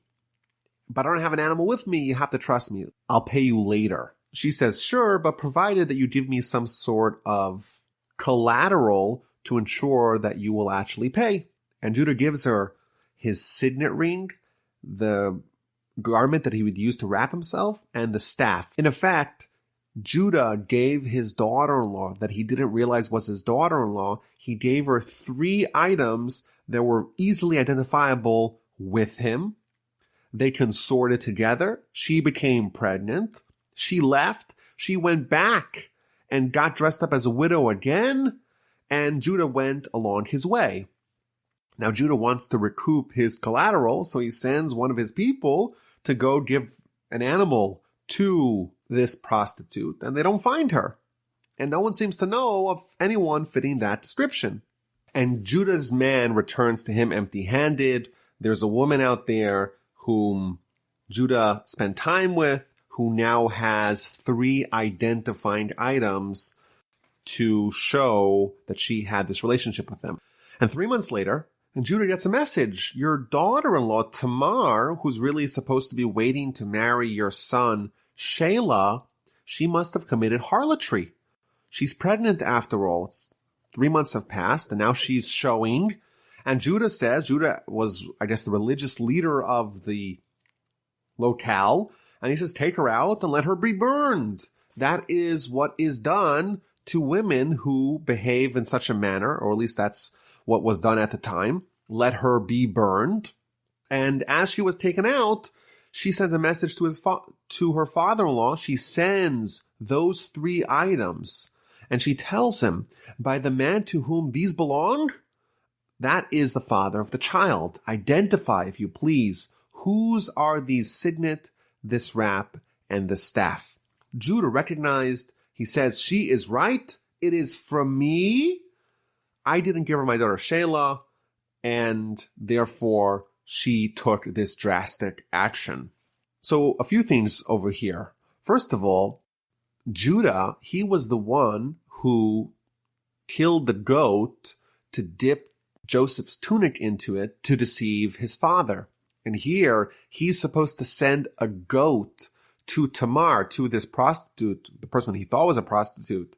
But I don't have an animal with me. You have to trust me. I'll pay you later. She says, sure, but provided that you give me some sort of collateral to ensure that you will actually pay. And Judah gives her his signet ring, the garment that he would use to wrap himself, and the staff. In effect, Judah gave his daughter-in-law that he didn't realize was his daughter-in-law. He gave her 3 items that were easily identifiable with him. They consorted together. She became pregnant. She left. She went back and got dressed up as a widow again. And Judah went along his way. Now Judah wants to recoup his collateral, so he sends one of his people to go give an animal to this prostitute, and they don't find her. And no one seems to know of anyone fitting that description. And Judah's man returns to him empty-handed. There's a woman out there whom Judah spent time with, who now has 3 identifying items to show that she had this relationship with him. And 3 months later, and Judah gets a message. Your daughter-in-law, Tamar, who's really supposed to be waiting to marry your son, Shelah, she must have committed harlotry. She's pregnant after all. 3 months have passed, and now she's showing. And Judah was, I guess, the religious leader of the locale. And he says, take her out and let her be burned. That is what is done to women who behave in such a manner, or at least that's what was done at the time. Let her be burned. And as she was taken out, she sends a message to her father-in-law. She sends those 3 items, and she tells him, by the man to whom these belong, that is the father of the child. Identify, if you please, whose are these signet, this wrap, and this staff. Judah recognized, he says, she is right. It is from me. I didn't give her my daughter Shelah, and therefore she took this drastic action. So a few things over here. First of all, Judah, he was the one who killed the goat to dip Joseph's tunic into it to deceive his father. And here, he's supposed to send a goat to Tamar, to this prostitute, the person he thought was a prostitute,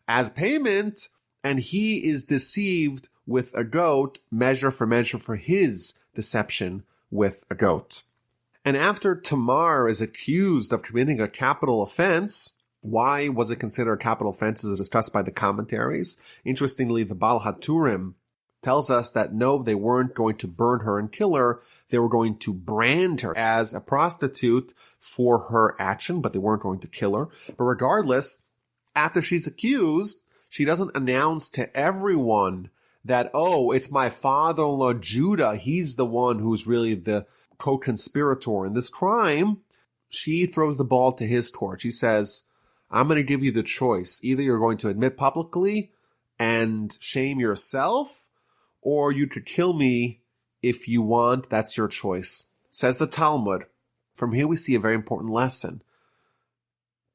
as payment, and he is deceived with a goat, measure for his deception with a goat. And after Tamar is accused of committing a capital offense, why was it considered a capital offense as discussed by the commentaries? Interestingly, the Baal HaTurim tells us that no, they weren't going to burn her and kill her. They were going to brand her as a prostitute for her action, but they weren't going to kill her. But regardless, after she's accused, she doesn't announce to everyone that, oh, it's my father-in-law Judah. He's the one who's really the co-conspirator in this crime. She throws the ball to his court. She says, I'm going to give you the choice. Either you're going to admit publicly and shame yourself, or you could kill me if you want. That's your choice. Says the Talmud. From here we see a very important lesson.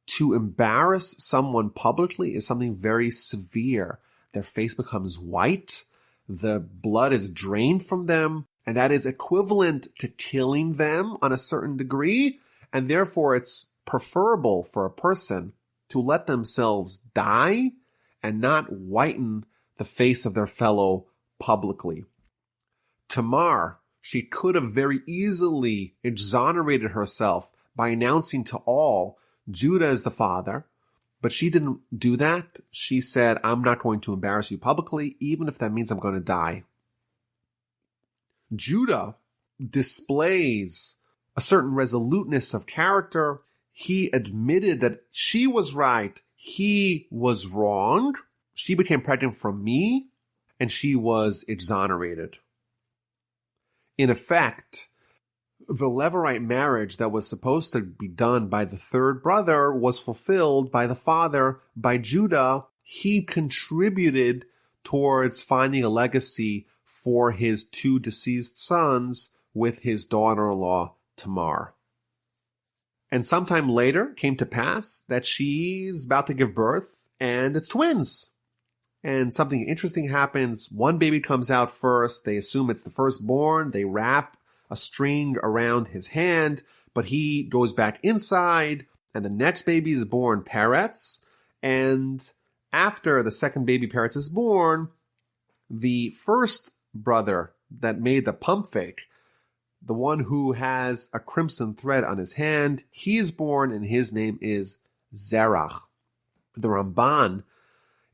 To embarrass someone publicly is something very severe. Their face becomes white, the blood is drained from them, and that is equivalent to killing them on a certain degree, and therefore it's preferable for a person to let themselves die and not whiten the face of their fellow publicly. Tamar, she could have very easily exonerated herself by announcing to all Judah is the father, but she didn't do that. She said, I'm not going to embarrass you publicly, even if that means I'm going to die. Judah displays a certain resoluteness of character. He admitted that she was right, he was wrong. She became pregnant from me, and she was exonerated. In effect, the Levirate marriage that was supposed to be done by the third brother was fulfilled by the father, by Judah. He contributed towards finding a legacy for his two deceased sons with his daughter-in-law, Tamar. And sometime later came to pass that she's about to give birth, and it's twins. And something interesting happens. One baby comes out first. They assume it's the firstborn. They wrap a string around his hand, but he goes back inside, and the next baby is born, Peretz. And after the second baby, Peretz, is born, the first brother that made the pump fake, the one who has a crimson thread on his hand, he is born, and his name is Zerach. The Ramban,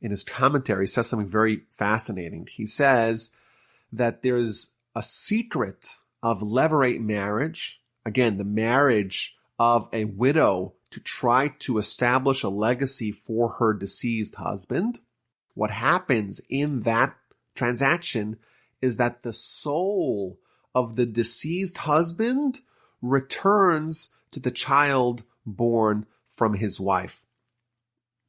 in his commentary, says something very fascinating. He says that there's a secret of Levirate marriage, again, the marriage of a widow to try to establish a legacy for her deceased husband. What happens in that transaction is that the soul of the deceased husband returns to the child born from his wife.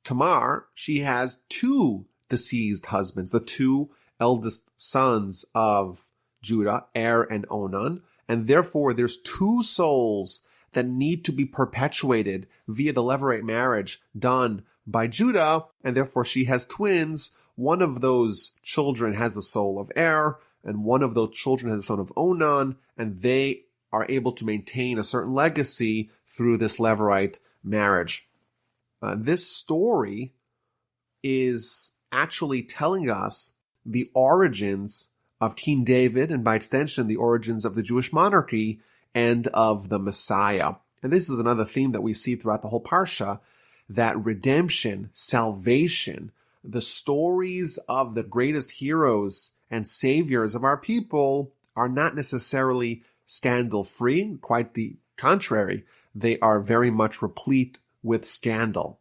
Tamar, she has two deceased husbands, the two eldest sons of Judah, Er and Onan, and therefore there's two souls that need to be perpetuated via the Levirate marriage done by Judah, and therefore she has twins. One of those children has the soul of Er, and one of those children has the son of Onan, and they are able to maintain a certain legacy through this Levirate marriage. This story is actually telling us the origins of King David, and by extension, the origins of the Jewish monarchy and of the Messiah. And this is another theme that we see throughout the whole Parsha, that redemption, salvation, the stories of the greatest heroes and saviors of our people are not necessarily scandal-free. Quite the contrary. They are very much replete with scandal.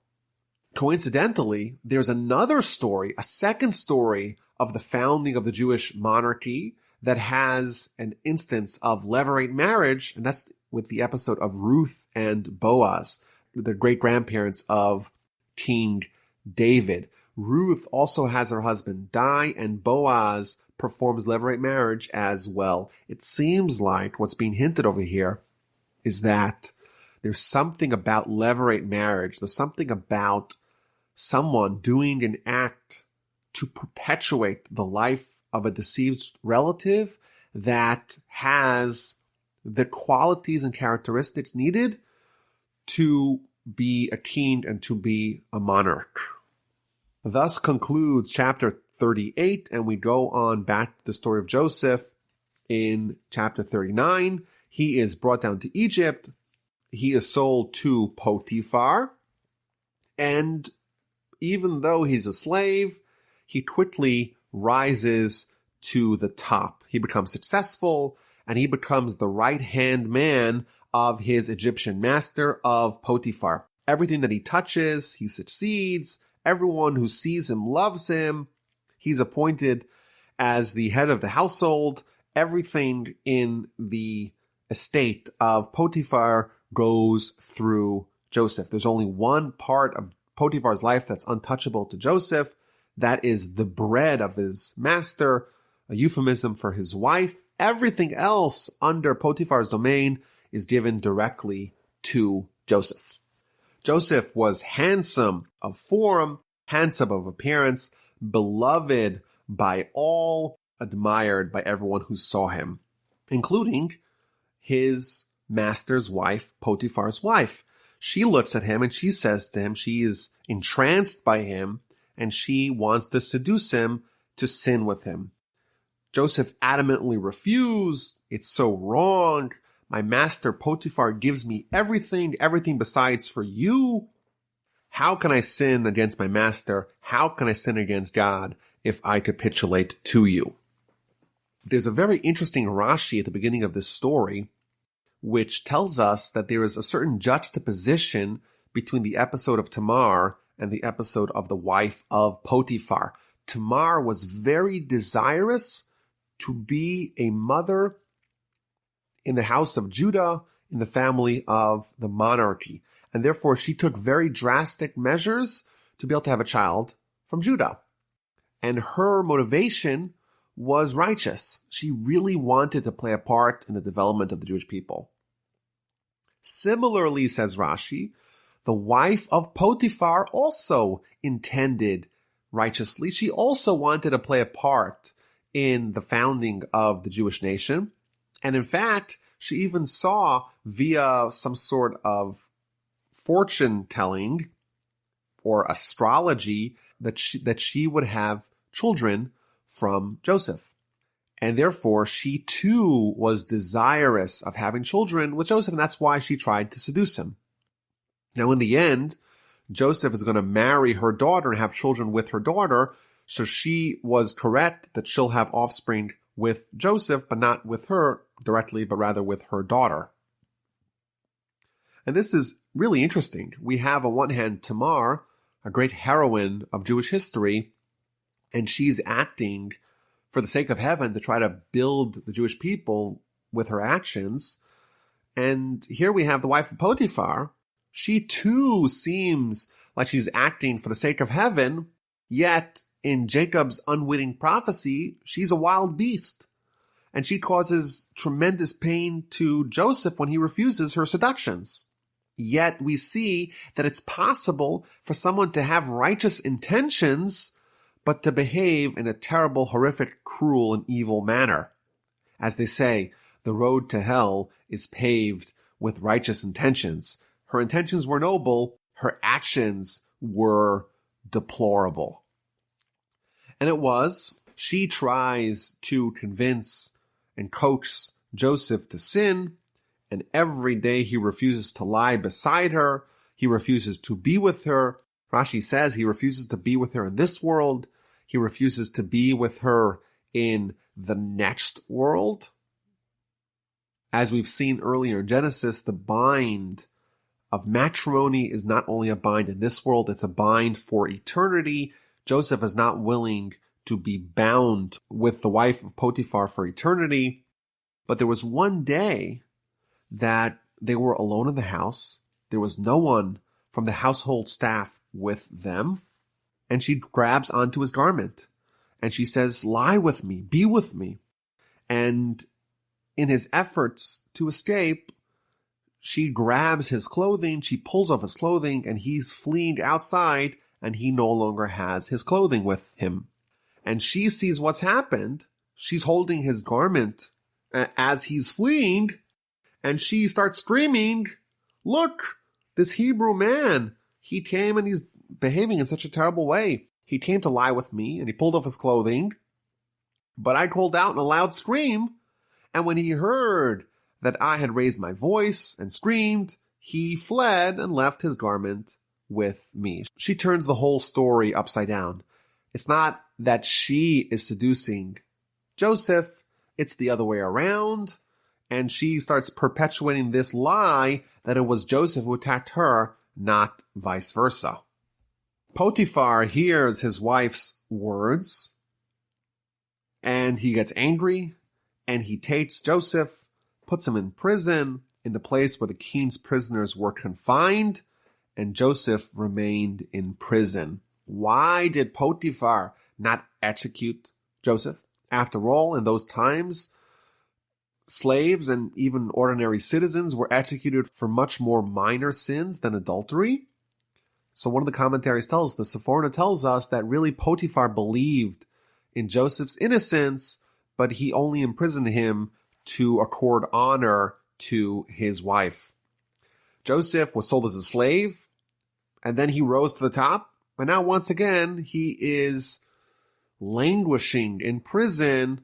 Coincidentally, there's another story, a second story of the founding of the Jewish monarchy that has an instance of Levirate marriage, and that's with the episode of Ruth and Boaz, the great-grandparents of King David. Ruth also has her husband die, and Boaz performs Levirate marriage as well. It seems like what's being hinted over here is that There's something about levirate marriage. There's something about someone doing an act to perpetuate the life of a deceived relative that has the qualities and characteristics needed to be a king and to be a monarch. Thus concludes chapter 38, and we go on back to the story of Joseph in chapter 39. He is brought down to Egypt. He is sold to Potiphar, and even though he's a slave, he quickly rises to the top. He becomes successful, and he becomes the right-hand man of his Egyptian master, of Potiphar. Everything that he touches, he succeeds. Everyone who sees him loves him. He's appointed as the head of the household. Everything in the estate of Potiphar goes through Joseph. There's only one part of Potiphar's life that's untouchable to Joseph. That is the bread of his master, a euphemism for his wife. Everything else under Potiphar's domain is given directly to Joseph. Joseph was handsome of form, handsome of appearance, beloved by all, admired by everyone who saw him, including his master's wife, Potiphar's wife. She looks at him and she says to him, she is entranced by him, and she wants to seduce him to sin with him. Joseph adamantly refused. It's so wrong. My master Potiphar gives me everything besides for you. How can I sin against my master? How can I sin against God if I capitulate to you? There's a very interesting Rashi at the beginning of this story, which tells us that there is a certain juxtaposition between the episode of Tamar and the episode of the wife of Potiphar. Tamar was very desirous to be a mother in the house of Judah, in the family of the monarchy. And therefore, she took very drastic measures to be able to have a child from Judah. And her motivation was righteous. She really wanted to play a part in the development of the Jewish people. Similarly, says Rashi, the wife of Potiphar also intended righteously. She also wanted to play a part in the founding of the Jewish nation. And in fact, she even saw via some sort of fortune telling or astrology that she would have children from Joseph. And therefore, she too was desirous of having children with Joseph, and that's why she tried to seduce him. Now, in the end, Joseph is going to marry her daughter and have children with her daughter, so she was correct that she'll have offspring with Joseph, but not with her directly, but rather with her daughter. And this is really interesting. We have on one hand Tamar, a great heroine of Jewish history, and she's acting for the sake of heaven to try to build the Jewish people with her actions. And here we have the wife of Potiphar. She too seems like she's acting for the sake of heaven, yet in Jacob's unwitting prophecy, she's a wild beast. And she causes tremendous pain to Joseph when he refuses her seductions. Yet we see that it's possible for someone to have righteous intentions, but to behave in a terrible, horrific, cruel, and evil manner. As they say, the road to hell is paved with righteous intentions. Her intentions were noble, her actions were deplorable. And it was, she tries to convince and coax Joseph to sin, and every day he refuses to lie beside her. He refuses to be with her. Rashi says he refuses to be with her in this world. He refuses to be with her in the next world. As we've seen earlier in Genesis, the bind of matrimony is not only a bind in this world, it's a bind for eternity. Joseph is not willing to be bound with the wife of Potiphar for eternity. But there was one day that they were alone in the house. There was no one from the household staff with them. And she grabs onto his garment and she says, "Lie with me, be with me." And in his efforts to escape, she grabs his clothing, she pulls off his clothing, and he's fleeing outside, and he no longer has his clothing with him. And she sees what's happened. She's holding his garment as he's fleeing, and she starts screaming, "Look, this Hebrew man, he came and he's behaving in such a terrible way. He came to lie with me, and he pulled off his clothing. But I called out in a loud scream, and when he heard that I had raised my voice and screamed, he fled and left his garment with me." She turns the whole story upside down. It's not that she is seducing Joseph, it's the other way around, and she starts perpetuating this lie that it was Joseph who attacked her, not vice versa. Potiphar hears his wife's words, and he gets angry, and he takes Joseph, puts him in prison, in the place where the king's prisoners were confined, and Joseph remained in prison. Why did Potiphar not execute Joseph? After all, in those times, slaves and even ordinary citizens were executed for much more minor sins than adultery. So one of the commentaries tells, the Sepharna tells us that really Potiphar believed in Joseph's innocence, but he only imprisoned him to accord honor to his wife. Joseph was sold as a slave, and then he rose to the top, and now once again he is languishing in prison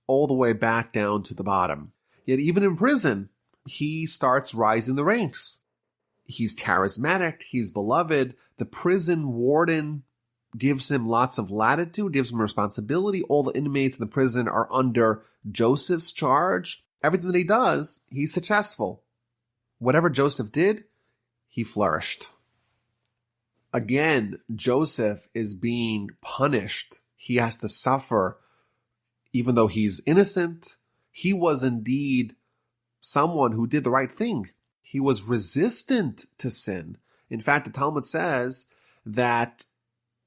all the way back down to the bottom. Yet even in prison, he starts rising the ranks. He's charismatic, he's beloved. The prison warden gives him lots of latitude, gives him responsibility. All the inmates in the prison are under Joseph's charge. Everything that he does, he's successful. Whatever Joseph did, he flourished. Again, Joseph is being punished. He has to suffer, even though he's innocent. He was indeed someone who did the right thing. He was resistant to sin. In fact, the Talmud says that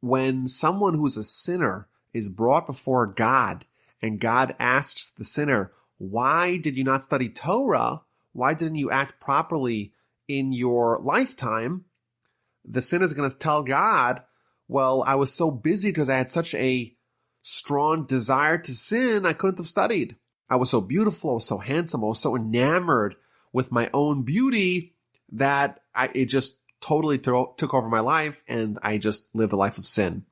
when someone who's a sinner is brought before God, and God asks the sinner, "Why did you not study Torah? Why didn't you act properly in your lifetime?" The sinner is going to tell God, "Well, I was so busy because I had such a strong desire to sin, I couldn't have studied. I was so beautiful, I was so handsome, I was so enamored with my own beauty that it just totally took over my life, and I just lived a life of sin."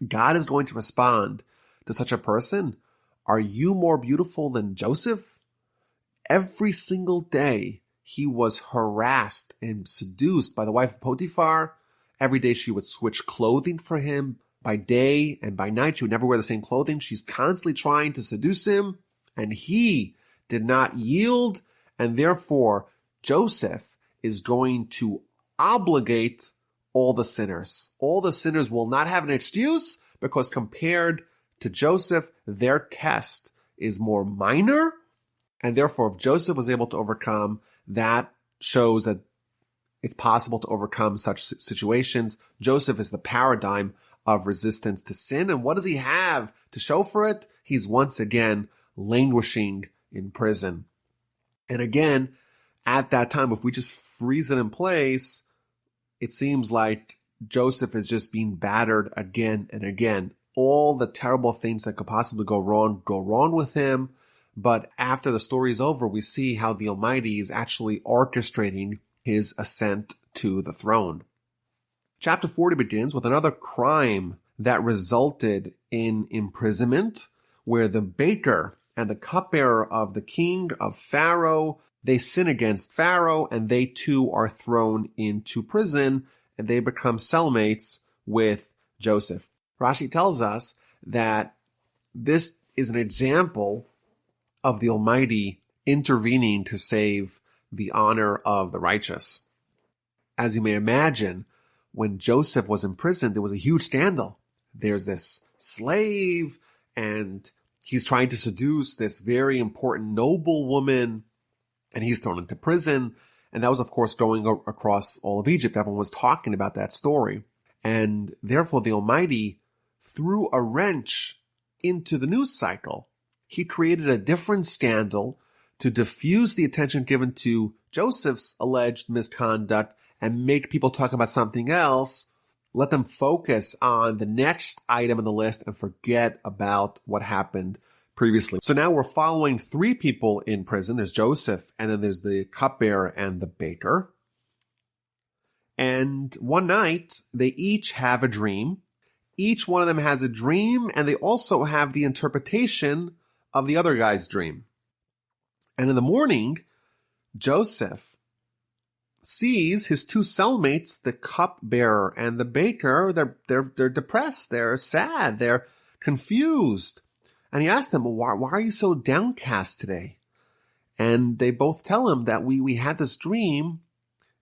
God is going to respond to such a person, "Are you more beautiful than Joseph?" Every single day, he was harassed and seduced by the wife of Potiphar. Every day she would switch clothing for him. By day and by night, she would never wear the same clothing. She's constantly trying to seduce him, and he did not yield, and therefore Joseph is going to obligate all the sinners. All the sinners will not have an excuse, because compared to Joseph, their test is more minor, and therefore if Joseph was able to overcome, that shows that it's possible to overcome such situations. Joseph is the paradigm of resistance to sin. And what does he have to show for it? He's once again languishing in prison. And again, at that time, if we just freeze it in place, it seems like Joseph is just being battered again and again. All the terrible things that could possibly go wrong with him. But after the story is over, we see how the Almighty is actually orchestrating his ascent to the throne. Chapter 40 begins with another crime that resulted in imprisonment, where the baker and the cupbearer of the king of Pharaoh, they sin against Pharaoh, and they too are thrown into prison, and they become cellmates with Joseph. Rashi tells us that this is an example of the Almighty intervening to save the honor of the righteous. As you may imagine, when Joseph was imprisoned, there was a huge scandal. There's this slave, and he's trying to seduce this very important noble woman, and he's thrown into prison. And that was, of course, going across all of Egypt. Everyone was talking about that story. And therefore, the Almighty threw a wrench into the news cycle. He created a different scandal to diffuse the attention given to Joseph's alleged misconduct and make people talk about something else, let them focus on the next item on the list and forget about what happened previously. So now we're following three people in prison. There's Joseph, and then there's the cupbearer and the baker. And one night, they each have a dream. Each one of them has a dream, and they also have the interpretation of the other guy's dream. And in the morning, Joseph sees his two cellmates, the cupbearer and the baker. They're depressed. They're sad. They're confused. And he asks them, why are you so downcast today? And they both tell him that we had this dream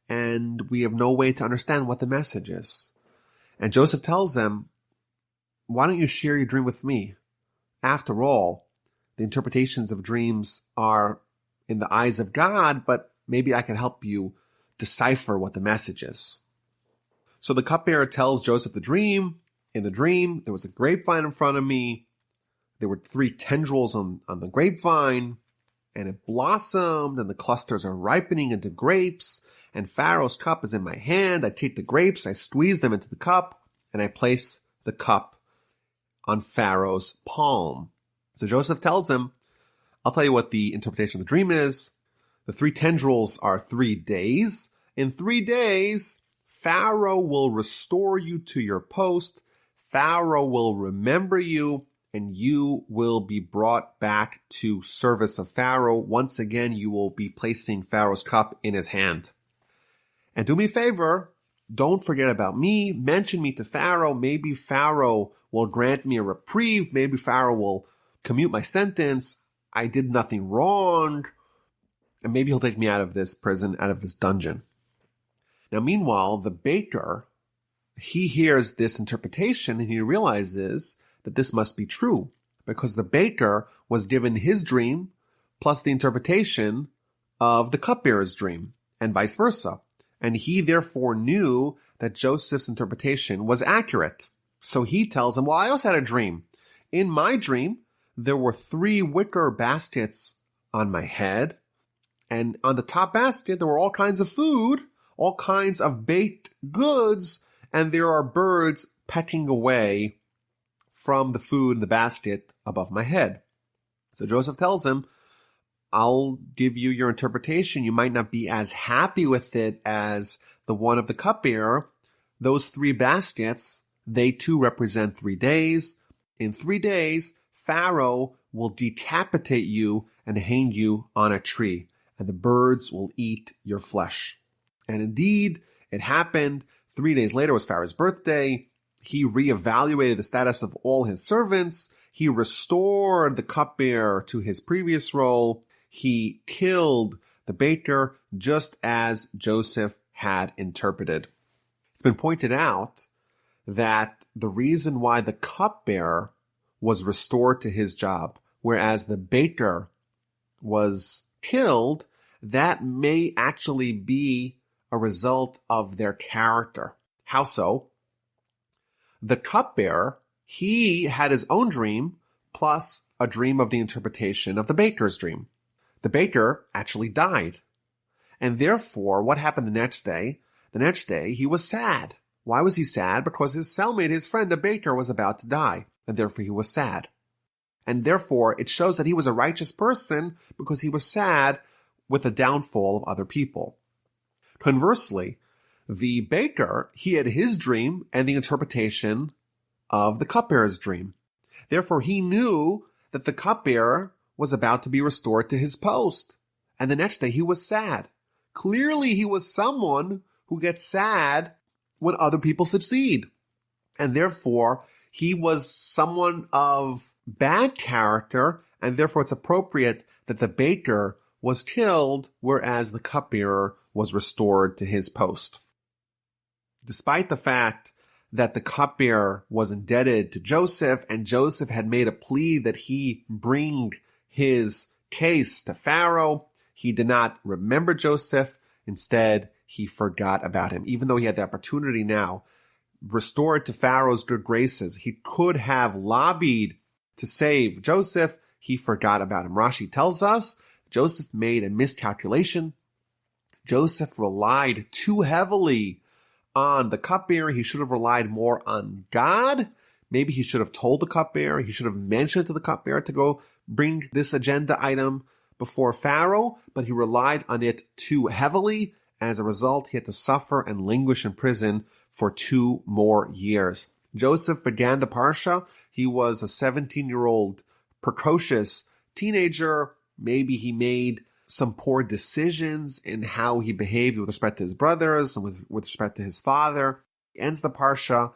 and we have no way to understand what the message is. And Joseph tells them, why don't you share your dream with me? After all, the interpretations of dreams are in the eyes of God, but maybe I can help you decipher what the message is. So the cupbearer tells Joseph the dream. In the dream, there was a grapevine in front of me. There were 3 tendrils on the grapevine, and it blossomed, and the clusters are ripening into grapes, and Pharaoh's cup is in my hand. I take the grapes, I squeeze them into the cup, and I place the cup on Pharaoh's palm. So Joseph tells him, I'll tell you what the interpretation of the dream is. The 3 tendrils are 3 days. In 3 days, Pharaoh will restore you to your post. Pharaoh will remember you, and you will be brought back to service of Pharaoh. Once again, you will be placing Pharaoh's cup in his hand. And do me a favor, don't forget about me. Mention me to Pharaoh. Maybe Pharaoh will grant me a reprieve. Maybe Pharaoh will commute my sentence. I did nothing wrong. And maybe he'll take me out of this prison, out of this dungeon. Now, meanwhile, the baker, he hears this interpretation and he realizes that this must be true because the baker was given his dream plus the interpretation of the cupbearer's dream and vice versa. And he therefore knew that Joseph's interpretation was accurate. So he tells him, well, I also had a dream. In my dream, there were 3 wicker baskets on my head. And on the top basket, there were all kinds of food, all kinds of baked goods, and there are birds pecking away from the food in the basket above my head. So Joseph tells him, I'll give you your interpretation. You might not be as happy with it as the one of the cupbearer. Those 3 baskets, they too represent 3 days. In 3 days, Pharaoh will decapitate you and hang you on a tree, and the birds will eat your flesh. And indeed, it happened. 3 days later was Pharaoh's birthday. He reevaluated the status of all his servants. He restored the cupbearer to his previous role. He killed the baker just as Joseph had interpreted. It's been pointed out that the reason why the cupbearer was restored to his job, whereas the baker was killed, that may actually be a result of their character. How so? The cupbearer, he had his own dream plus a dream of the interpretation of the baker's dream. The baker actually died. And therefore, what happened the next day? The next day, he was sad. Why was he sad? Because his cellmate, his friend, the baker, was about to die. And therefore, he was sad. And therefore, it shows that he was a righteous person because he was sad with the downfall of other people. Conversely, the baker, he had his dream and the interpretation of the cupbearer's dream. Therefore, he knew that the cupbearer was about to be restored to his post. And the next day, he was sad. Clearly, he was someone who gets sad when other people succeed. And therefore, he was someone of bad character, and therefore it's appropriate that the baker was killed, whereas the cupbearer was restored to his post. Despite the fact that the cupbearer was indebted to Joseph, and Joseph had made a plea that he bring his case to Pharaoh, he did not remember Joseph. Instead, he forgot about him. Even though he had the opportunity now, restored to Pharaoh's good graces, he could have lobbied to save Joseph. He forgot about him. Rashi tells us Joseph made a miscalculation. Joseph relied too heavily on the cupbearer. He should have relied more on God. Maybe he should have told the cupbearer. He should have mentioned to the cupbearer to go bring this agenda item before Pharaoh, but he relied on it too heavily. As a result, he had to suffer and languish in prison for 2 more years. Joseph began the Parsha. He was a 17-year-old precocious teenager. Maybe he made some poor decisions in how he behaved with respect to his brothers and with respect to his father. He ends the Parsha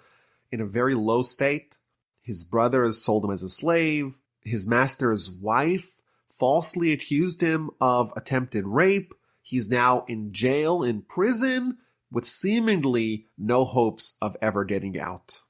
in a very low state. His brothers sold him as a slave. His master's wife falsely accused him of attempted rape. He's now in jail, in prison, with seemingly no hopes of ever getting out.